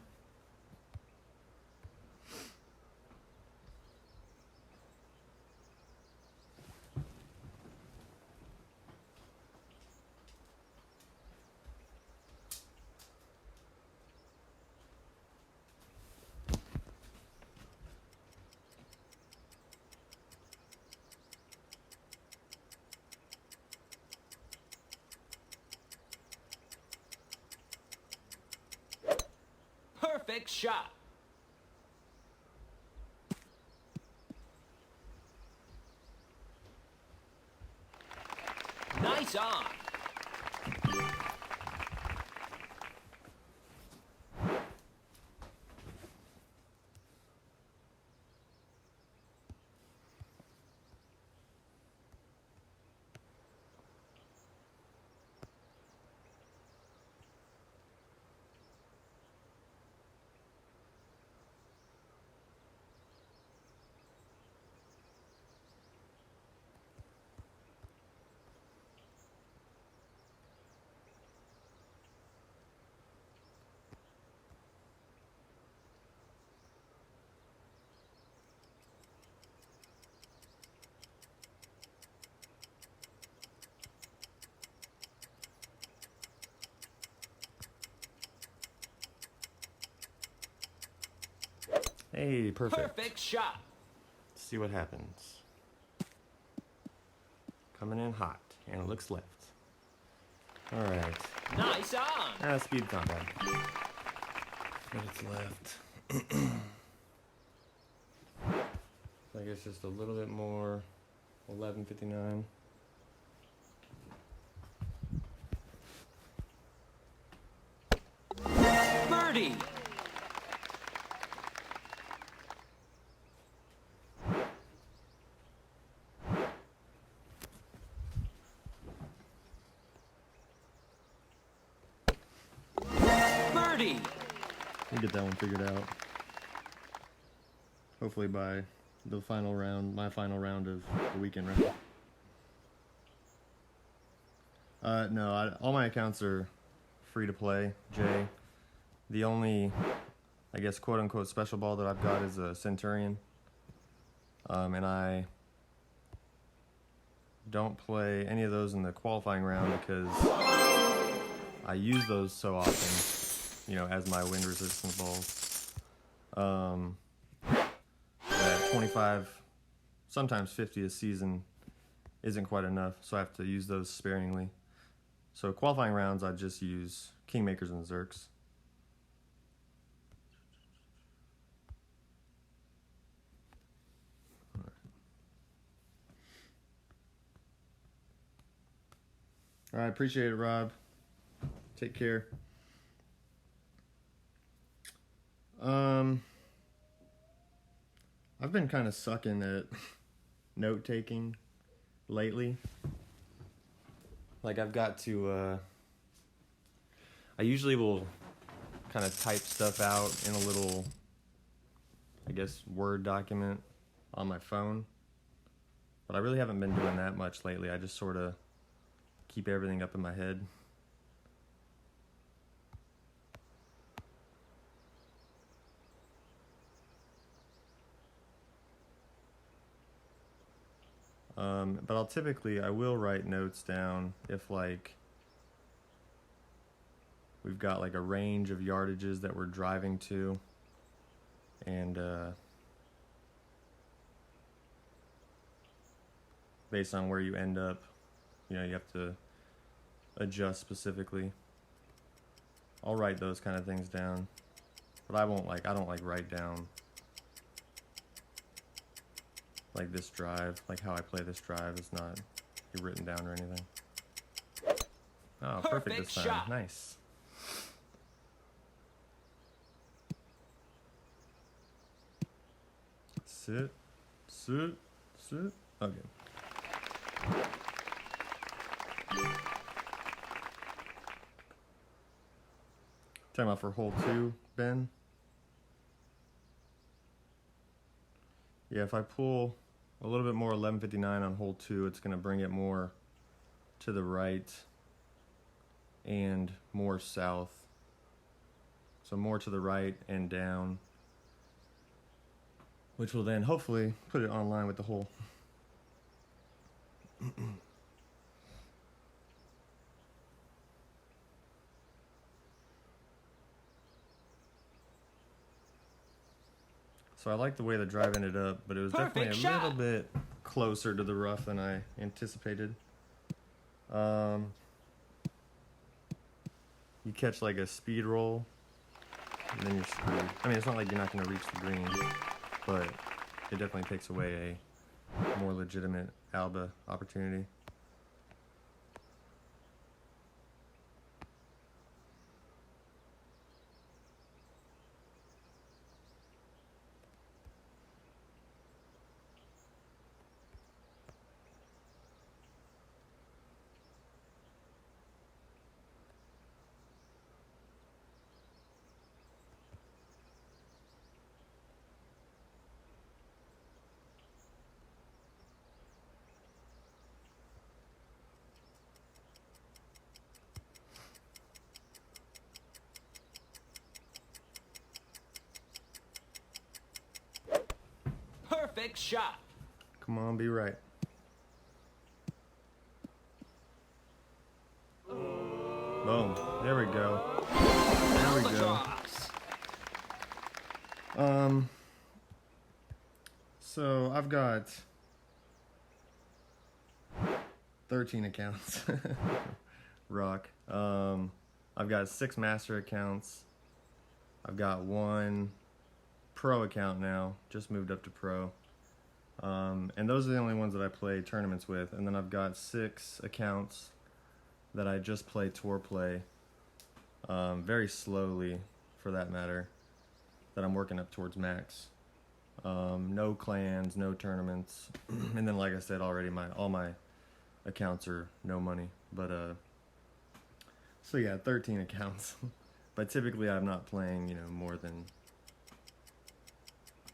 Perfect shot. Nice on. Hey, perfect. Perfect shot. Let's see what happens. Coming in hot, and it looks left. All right. Nice on. Speed's not bad. But it's left. I guess just a little bit more. 11:59. Birdie. Birdie. We'll get that one figured out. Hopefully by the final round, my final round of the weekend round. No, all my accounts are free to play, Jay. The only, I guess, quote-unquote special ball that I've got is a Centurion. And I don't play any of those in the qualifying round because I use those so often, you know, as my wind resistance balls. That 25, sometimes 50 a season isn't quite enough, so I have to use those sparingly. So qualifying rounds, I just use Kingmakers and Zerks. All right, appreciate it, Rob. Take care. I've been kind of sucking at note taking lately. Like I've got to, I usually will kind of type stuff out in a little, I guess, Word document on my phone. But I really haven't been doing that much lately. I just sort of keep everything up in my head. But I will write notes down if like we've got like a range of yardages that we're driving to, and based on where you end up, you know, you have to adjust specifically. I'll write those kind of things down, but I don't like write down like this drive, like how I play this drive is not written down or anything. Oh, perfect this time. Shot. Nice. Sit. Okay. Talking about for hole 2, Ben. Yeah, if I pull a little bit more 1159 on hole 2, it's going to bring it more to the right and more south. So more to the right and down, which will then hopefully put it online with the hole. So I like the way the drive ended up, but it was definitely a little bit closer to the rough than I anticipated. You catch like a speed roll, and then you're screwed. I mean, it's not like you're not going to reach the green, but it definitely takes away a more legitimate Alba opportunity. Perfect shot. Come on, be right. Boom. There we go. There we go. So I've got 13 accounts. Rock. I've got 6 master accounts. I've got 1 pro account now. Just moved up to pro. And those are the only ones that I play tournaments with. And then I've got 6 accounts that I just play tour play, very slowly for that matter, that I'm working up towards max. No clans, no tournaments. And then like I said already, all my accounts are no money. But so yeah, 13 accounts. But typically I'm not playing, you know, more than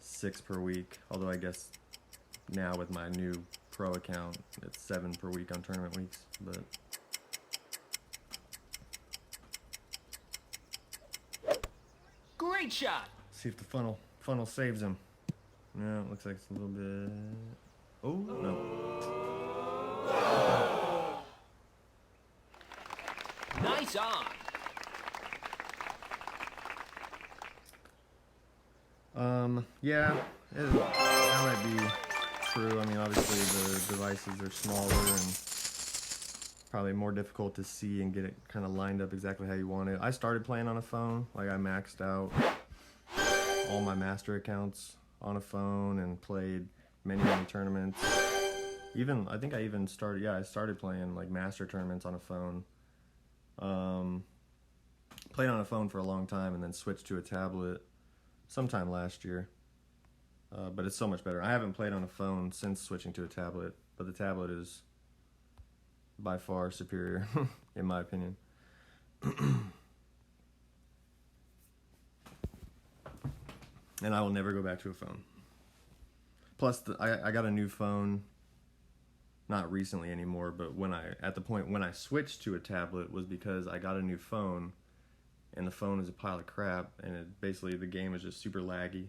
6 per week. Although I guess now with my new pro account, it's 7 per week on tournament weeks. But great shot. see if the funnel saves him. No, it looks like it's a little bit. Oh no. Nice on. Yeah, that might be true. I mean, obviously the devices are smaller and probably more difficult to see and get it kind of lined up exactly how you want it. I started playing on a phone, like I maxed out all my master accounts on a phone and played many tournaments. Even I think I even started I started playing like master tournaments on a phone. Played on a phone for a long time and then switched to a tablet sometime last year. But it's so much better. I haven't played on a phone since switching to a tablet, but the tablet is by far superior in my opinion. And I will never go back to a phone. Plus, I got a new phone, not recently anymore, but at the point when I switched to a tablet was because I got a new phone, and the phone is a pile of crap, and basically the game is just super laggy.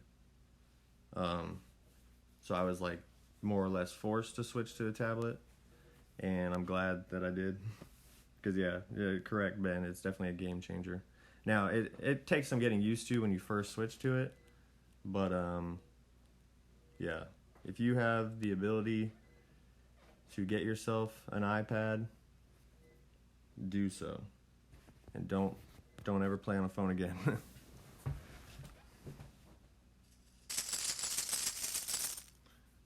So I was like more or less forced to switch to a tablet, and I'm glad that I did. Because yeah, correct, Ben, it's definitely a game changer. Now, it takes some getting used to when you first switch to it, but yeah, if you have the ability to get yourself an iPad, do so, and don't ever play on a phone again.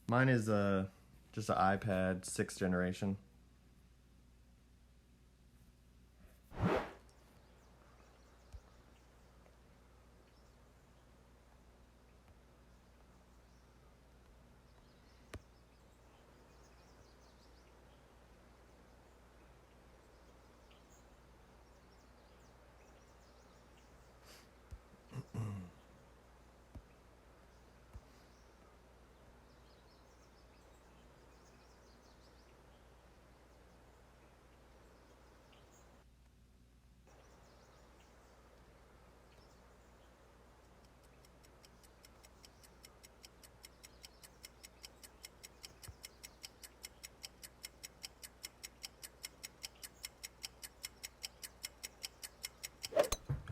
Mine is just an iPad 6th generation.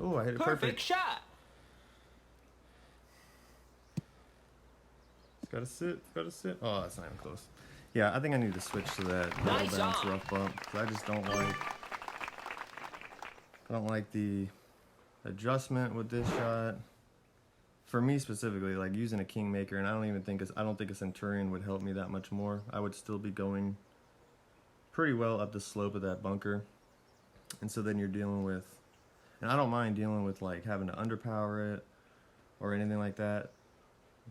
Oh, I hit it perfect. Perfect shot. It's gotta sit. It's gotta sit. Oh, that's not even close. Yeah, I think I need to switch to that Nice bounce on. rough bump because I just don't like. I don't like the adjustment with this shot. For me specifically, like using a kingmaker, and I don't think a centurion would help me that much more. I would still be going pretty well up the slope of that bunker, and so then you're dealing with. And I don't mind dealing with like having to underpower it or anything like that.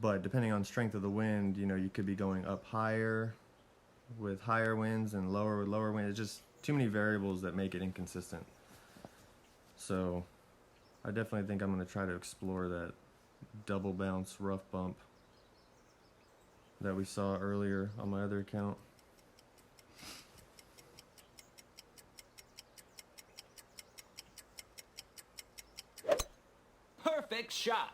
But depending on strength of the wind, you could be going up higher with higher winds and lower with lower winds. It's just too many variables that make it inconsistent. So I definitely think I'm going to try to explore that double bounce rough bump that we saw earlier on my other account. Perfect shot.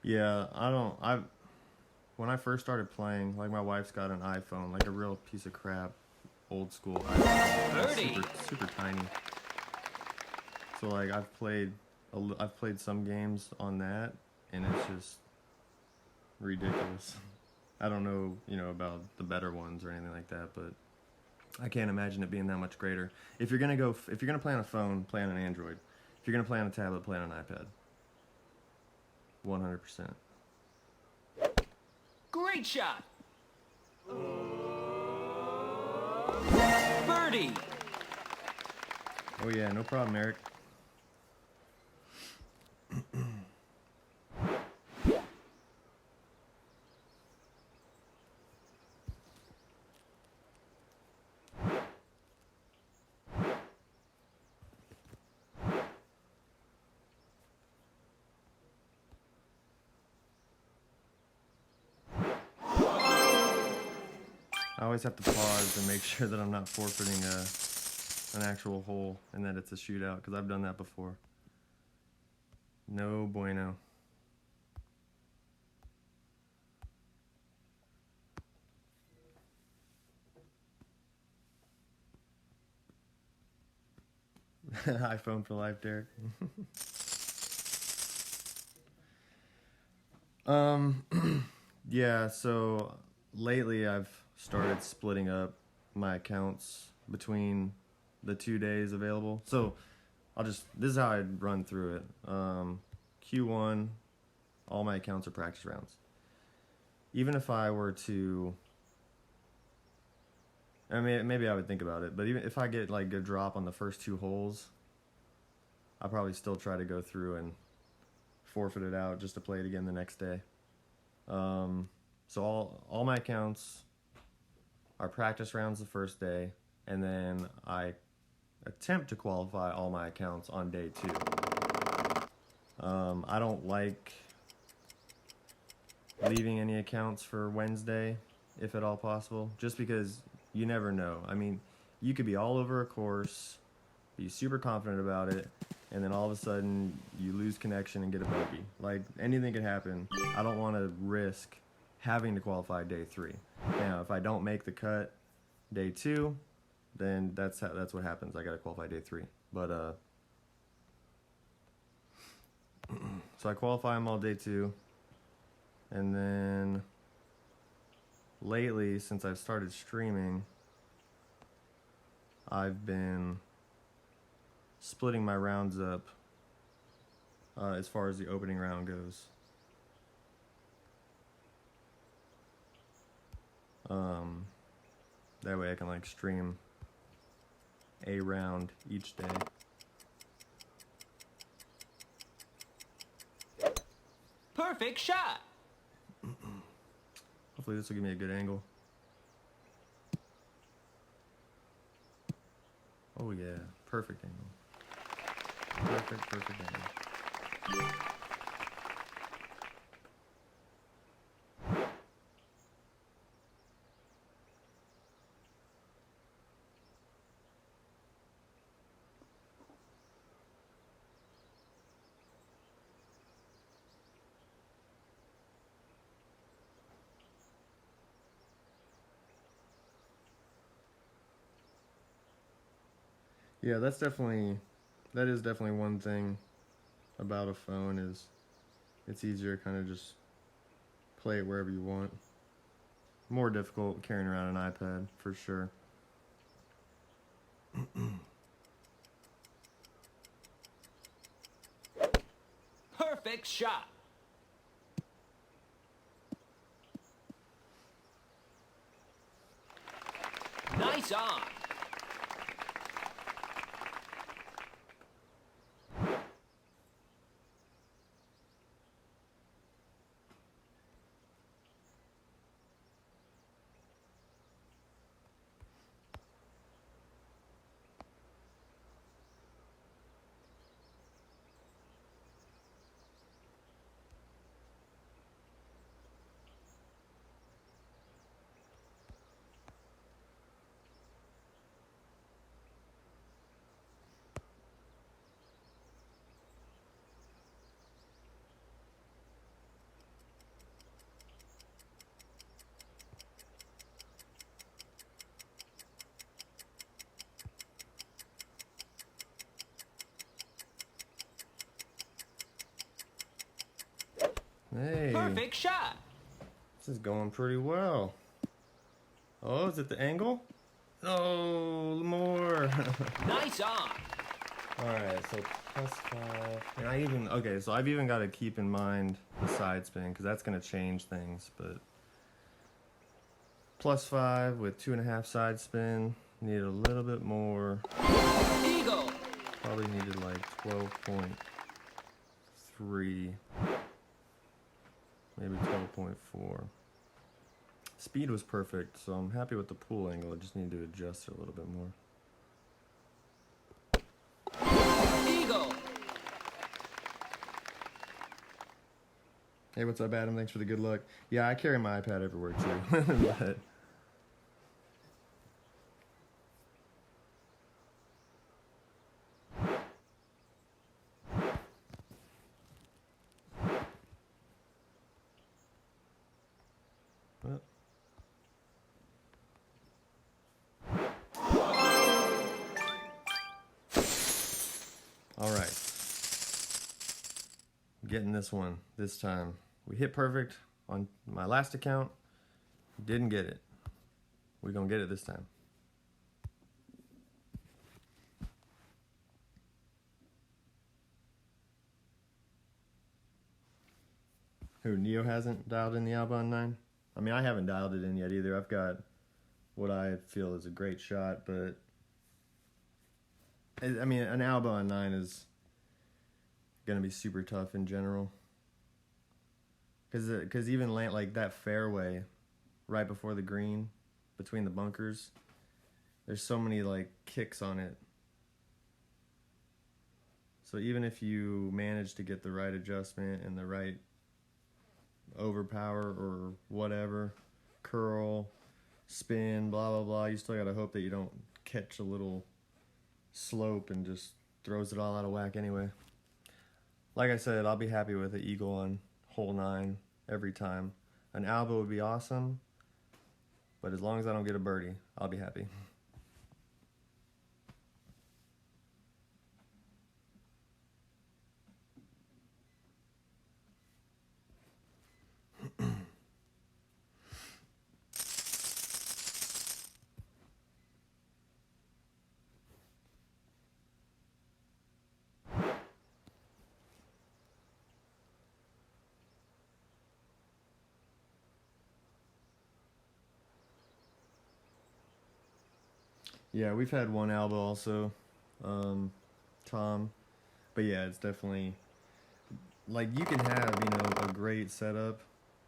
Yeah, when I first started playing, like my wife's got an iPhone, like a real piece of crap, old school iPhone. Birdie. Super tiny. So like I've played some games on that, and it's just ridiculous. I don't know, about the better ones or anything like that, but I can't imagine it being that much greater. If you're gonna play on a phone, play on an Android. If you're gonna play on a tablet, play on an iPad. 100%. Great shot. Birdie. Oh yeah, no problem, Eric. I always have to pause and make sure that I'm not forfeiting an actual hole and that it's a shootout, because I've done that before. No bueno. iPhone for life, Derek. Yeah, so lately I've started splitting up my accounts between the 2 days available. So this is how I'd run through it. Q1, all my accounts are practice rounds. Even if I were to, I mean, maybe I would think about it, but even if I get like a drop on the first 2 holes, I'll probably still try to go through and forfeit it out just to play it again the next day. So all my accounts are practice rounds the first day, and then I attempt to qualify all my accounts on day 2. I don't like leaving any accounts for Wednesday, if at all possible, just because you never know. I mean, you could be all over a course, be super confident about it, and then all of a sudden you lose connection and get a bogey. Like, anything could happen. I don't want to risk having to qualify day 3. Now, if I don't make the cut day 2, then that's what happens. I got to qualify day 3. But so I qualify them all day 2, and then lately, since I've started streaming, I've been splitting my rounds up as far as the opening round goes. That way I can like stream a round each day. Perfect shot. Hopefully this will give me a good angle. Oh yeah, perfect angle. Perfect angle. Yeah, that is definitely one thing about a phone is it's easier to kind of just play it wherever you want. More difficult carrying around an iPad, for sure. Perfect shot. Nice on. Hey, Perfect shot. this is going pretty well. Oh, is it the angle? No, more. Nice on. Alright, so +5. And I've even got to keep in mind the side spin, because that's going to change things, but +5 with 2.5 side spin. Need a little bit more. Eagle. Probably needed like 12.3. Maybe 12.4. Speed was perfect, so I'm happy with the pool angle. I just need to adjust it a little bit more. Eagle. Hey, what's up, Adam? Thanks for the good luck. Yeah, I carry my iPad everywhere too. But getting this one this time. We hit perfect on my last account. Didn't get it. We're going to get it this time. Who, Neo hasn't dialed in the Albon 9? I mean, I haven't dialed it in yet either. I've got what I feel is a great shot, but I mean, an Albon 9 is going to be super tough in general. Because even like that fairway right before the green, between the bunkers, there's so many like kicks on it. So even if you manage to get the right adjustment and the right overpower or whatever, curl, spin, blah blah blah, you still gotta hope that you don't catch a little slope and just throws it all out of whack anyway. Like I said, I'll be happy with the eagle on hole 9 every time. An Alba would be awesome, but as long as I don't get a birdie, I'll be happy. Yeah, we've had one Alba also, Tom. But yeah, it's definitely, like, you can have, you know, a great setup,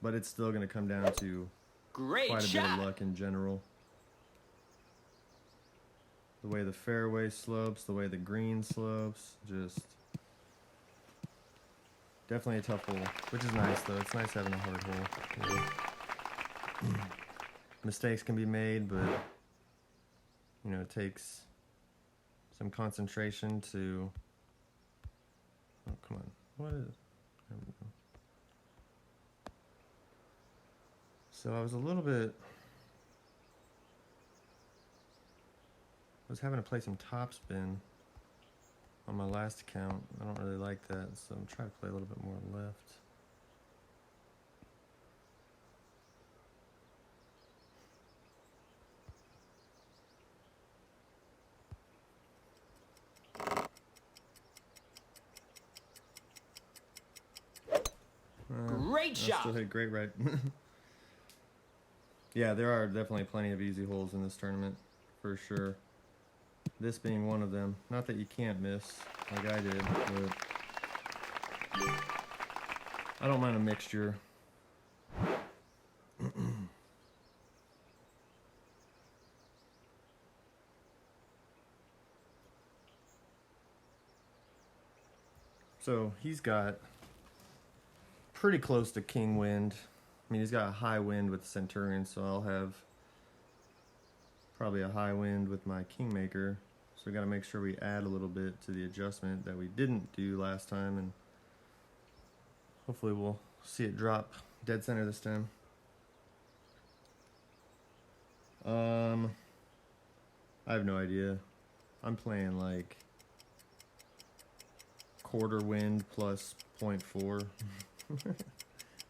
but it's still going to come down to Great quite a shot. bit of luck in general. The way the fairway slopes, the way the green slopes, just definitely a tough hole, which is nice though. It's nice having a hard hole. Yeah. Mistakes can be made, but you know, it takes some concentration to... Oh, come on. What is... There we go. So I was a little bit... I was having to play some topspin on my last account. I don't really like that, so I'm trying to play a little bit more left. Great shot. Still hit great right. Yeah, there are definitely plenty of easy holes in this tournament, for sure. This being one of them. Not that you can't miss, like I did, but I don't mind a mixture. So he's got pretty close to king wind. I mean, he's got a high wind with the Centurion, so I'll have probably a high wind with my Kingmaker. So we got to make sure we add a little bit to the adjustment that we didn't do last time, and hopefully we'll see it drop dead center this time. I have no idea. I'm playing like quarter wind plus 0.4.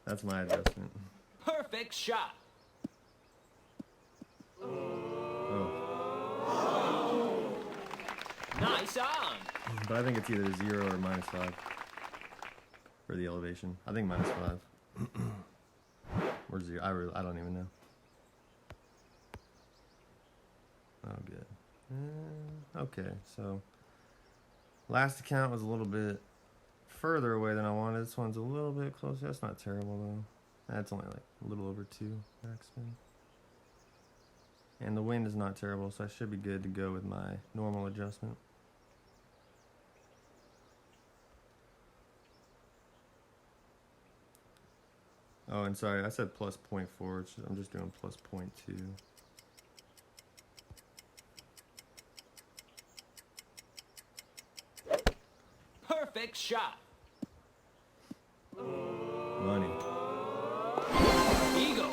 That's my adjustment. Perfect shot. Oh. Nice on. But I think it's either 0 or -5 for the elevation. I think -5. Or 0. I don't even know. Oh, good. Okay, so last account was a little bit further away than I wanted. This one's a little bit closer. That's not terrible though. That's only like a little over 2 backspin. And the wind is not terrible, so I should be good to go with my normal adjustment. Oh, and sorry, I said plus 0.4. I'm just doing plus 0.2. Perfect shot. Money. Eagle.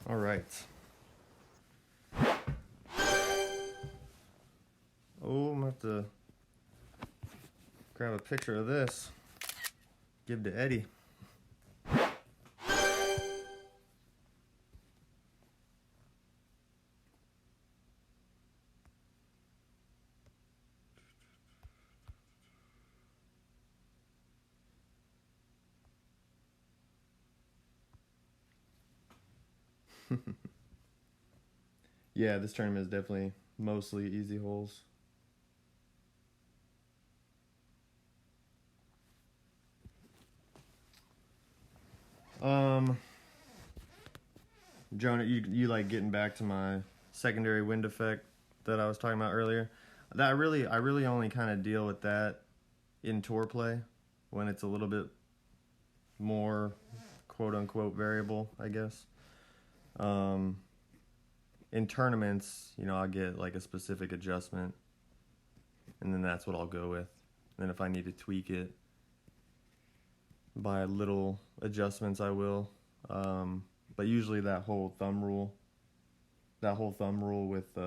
All right. Oh, I'm gonna have to grab a picture of this. Give to Eddie. Yeah, this tournament is definitely mostly easy holes. Jonah, you like getting back to my secondary wind effect that I was talking about earlier? That I really only kind of deal with that in tour play when it's a little bit more quote unquote variable, I guess. In tournaments, you know, I'll get like a specific adjustment, and then that's what I'll go with. And then if I need to tweak it by little adjustments, I will. But usually that whole thumb rule with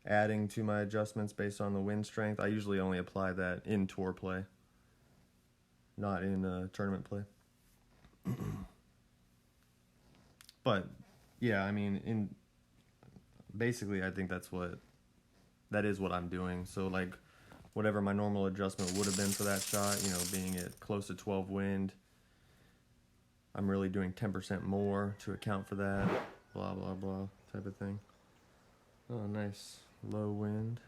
adding to my adjustments based on the wind strength, I usually only apply that in tour play, not in tournament play. But yeah, I mean, basically I think that is what I'm doing. So like whatever my normal adjustment would have been for that shot, you know, being at close to 12 wind, I'm really doing 10% more to account for that, blah, blah, blah type of thing. Oh, nice. Low wind.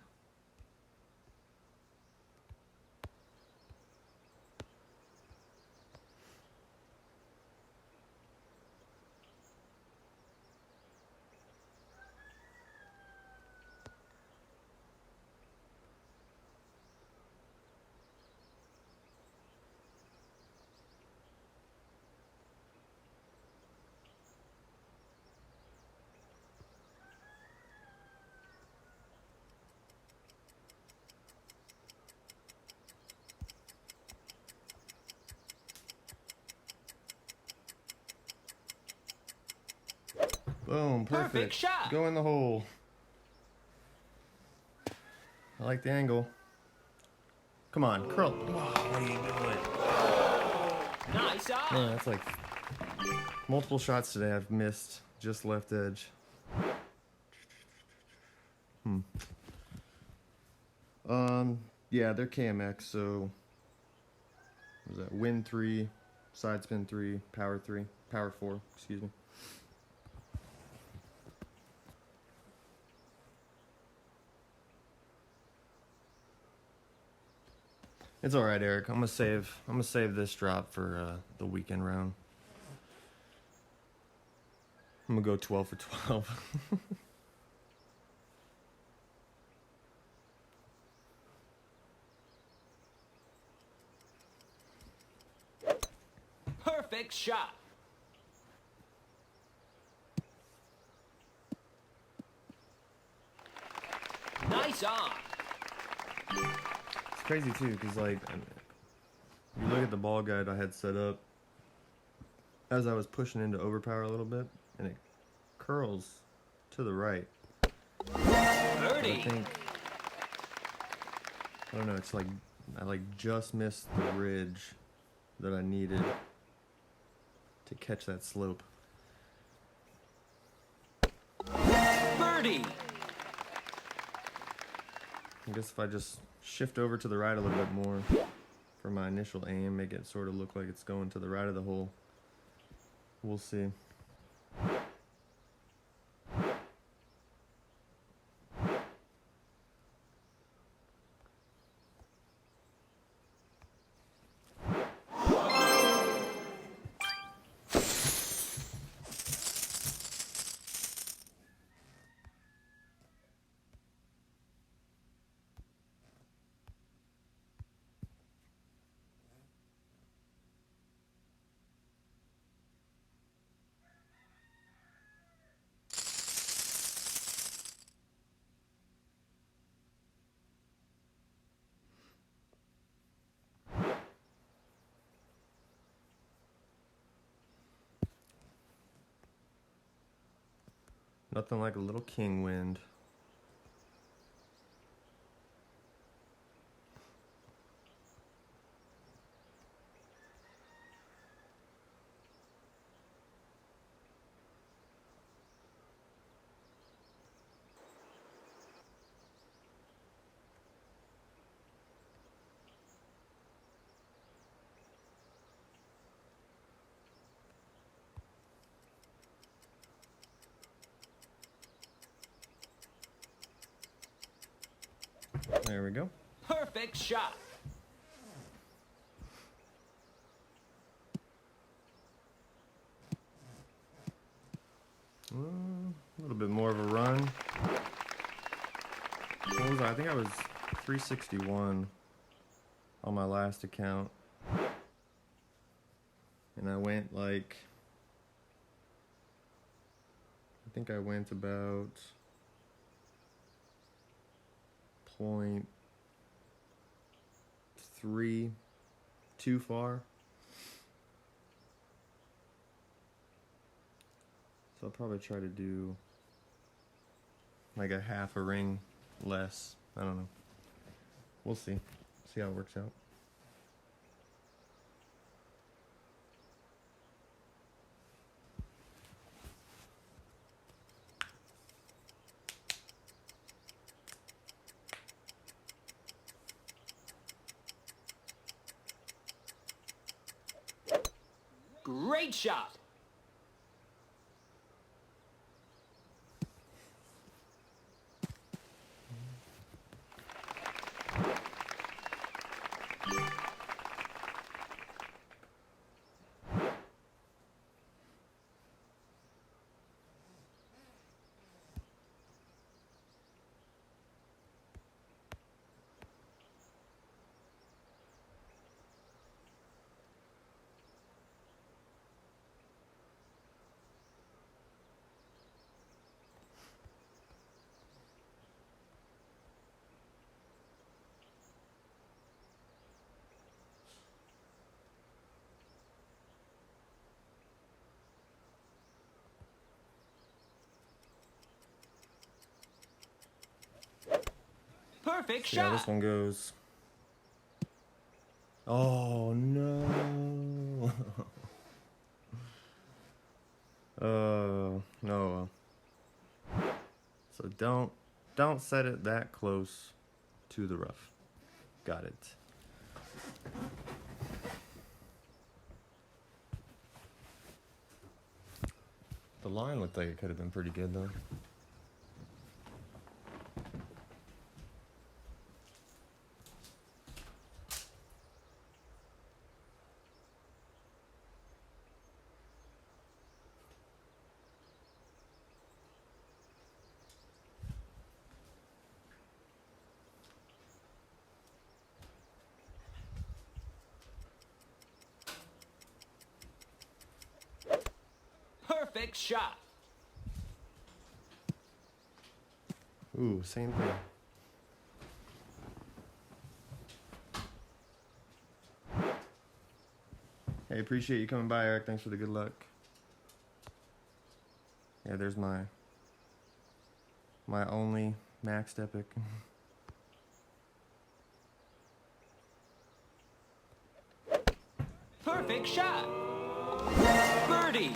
Boom, perfect. Shot. Go in the hole. I like the angle. Come on, curl. What are you doing? Nice on. Man, that's like multiple shots today I've missed just left edge. Yeah, they're KMX, so what was that? Wind 3, side spin 3, power 4, excuse me. It's all right, Eric. I'm gonna save this drop for the weekend round. I'm gonna go 12 for 12. Perfect shot. Nice on. It's crazy too, because like, you look at the ball guide I had set up as I was pushing into overpower a little bit, and it curls to the right. Birdie. I don't know, it's like I like just missed the ridge that I needed to catch that slope. Birdie. I guess if I just shift over to the right a little bit more for my initial aim, make it sort of look like it's going to the right of the hole. We'll see. Nothing like a little king wind. There we go. Perfect shot. A little bit more of a run. What was I? I think I was 361 on my last account. And I went like, I think I went about 0.3 too far. So I'll probably try to do like a half a ring less. I don't know. We'll see. See how it works out. Great shot. Perfect shot. Yeah, this one goes. Oh no. No. So don't set it that close to the rough. Got it. The line looked like it could have been pretty good though. Perfect shot. Ooh, same thing. Hey, appreciate you coming by, Eric. Thanks for the good luck. Yeah, there's my only maxed epic. Perfect shot. Birdie.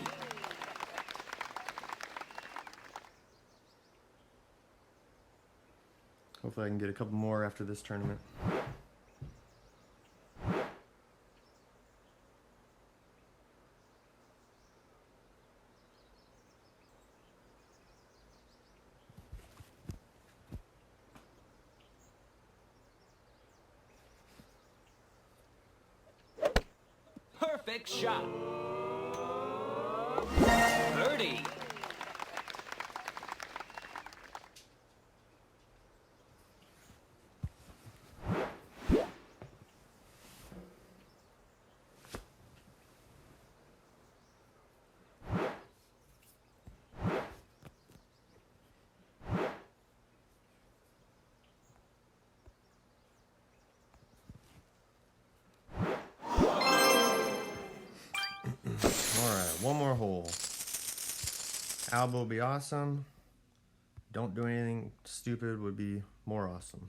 Hopefully I can get a couple more after this tournament. Perfect shot. Birdie. Alright, one more hole. Albo will be awesome. don't do anything stupid would be more awesome.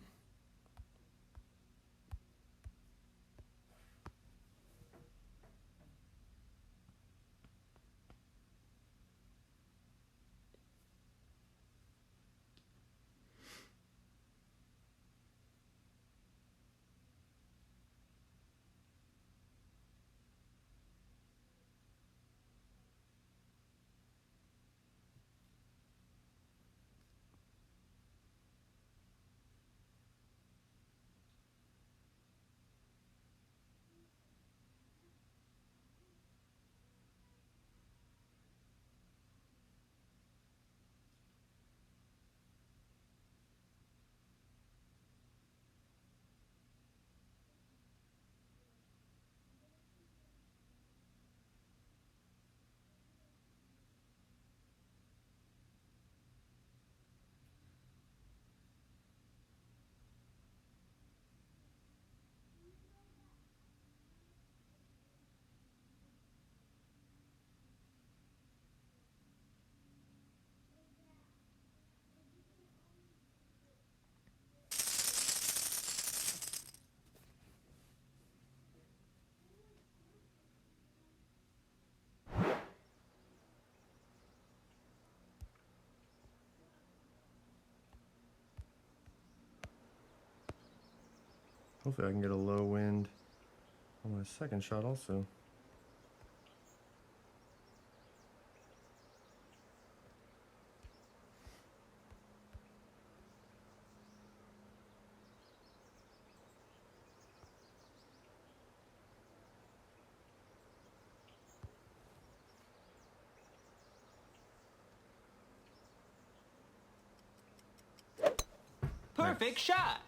Hopefully I can get a low wind on my second shot also. Perfect shot.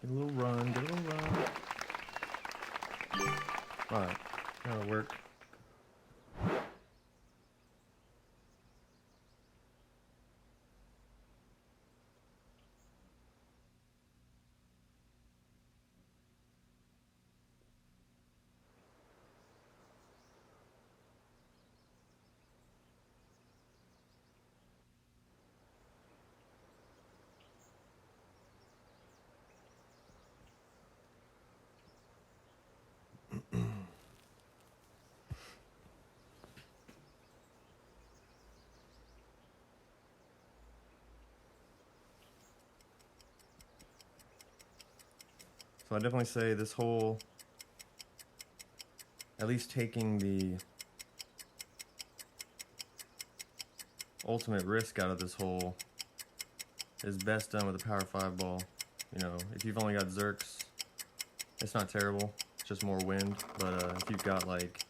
Get a little run, get a little run. Alright, that'll work. So I definitely say this hole, at least taking the ultimate risk out of this hole, is best done with a power 5 ball. You know, if you've only got Zerks, it's not terrible, it's just more wind. But if you've got, like,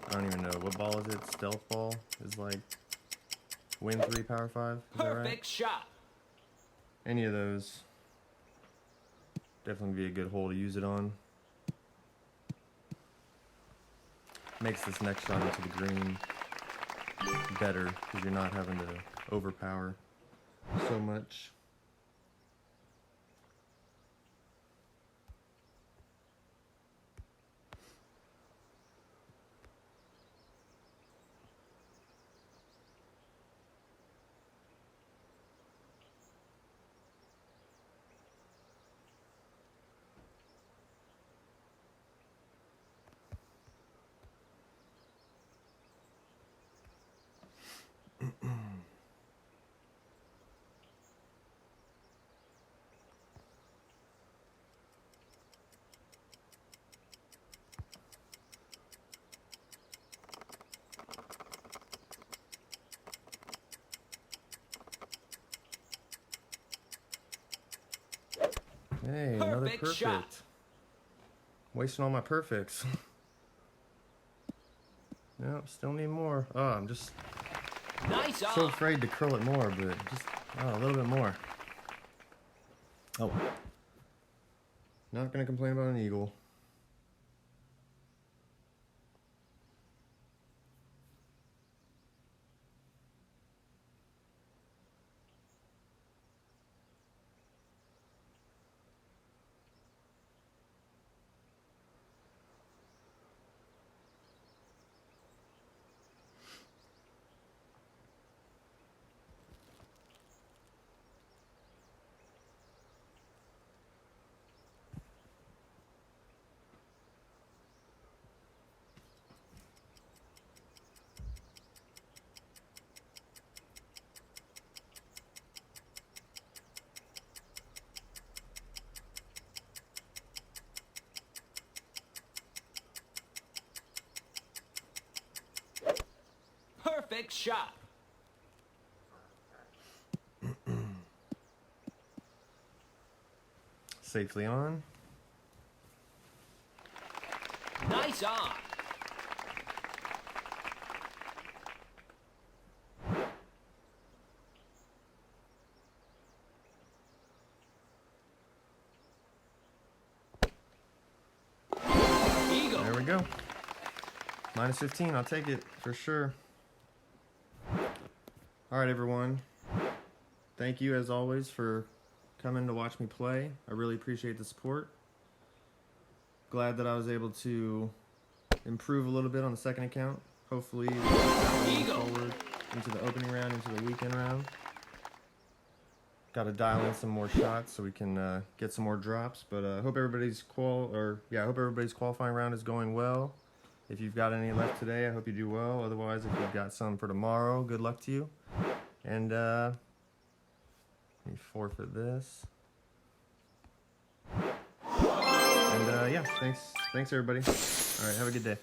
I don't even know, what ball is it? Stealth ball is like wind 3 power 5, is that right? Perfect shot. Any of those, definitely be a good hole to use it on. Makes this next shot into the green better because you're not having to overpower so much. Hey, another Perfect perfect. shot. Wasting all my perfects. Nope, still need more. Oh, I'm just Nice so off. afraid to curl it more, but just a little bit more. Oh. Not gonna complain about an eagle. shot. Safely on. Nice on. Eagle. There we go. Minus 15, I'll take it for sure. All right, everyone. Thank you, as always, for coming to watch me play. I really appreciate the support. Glad that I was able to improve a little bit on the second account. Hopefully, moving forward into the opening round, into the weekend round. Got to dial in some more shots so we can get some more drops. But I hope everybody's qualifying round is going well. If you've got any left today, I hope you do well. Otherwise, if you've got some for tomorrow, good luck to you. And let me forfeit this. And yeah, thanks everybody. All right, have a good day.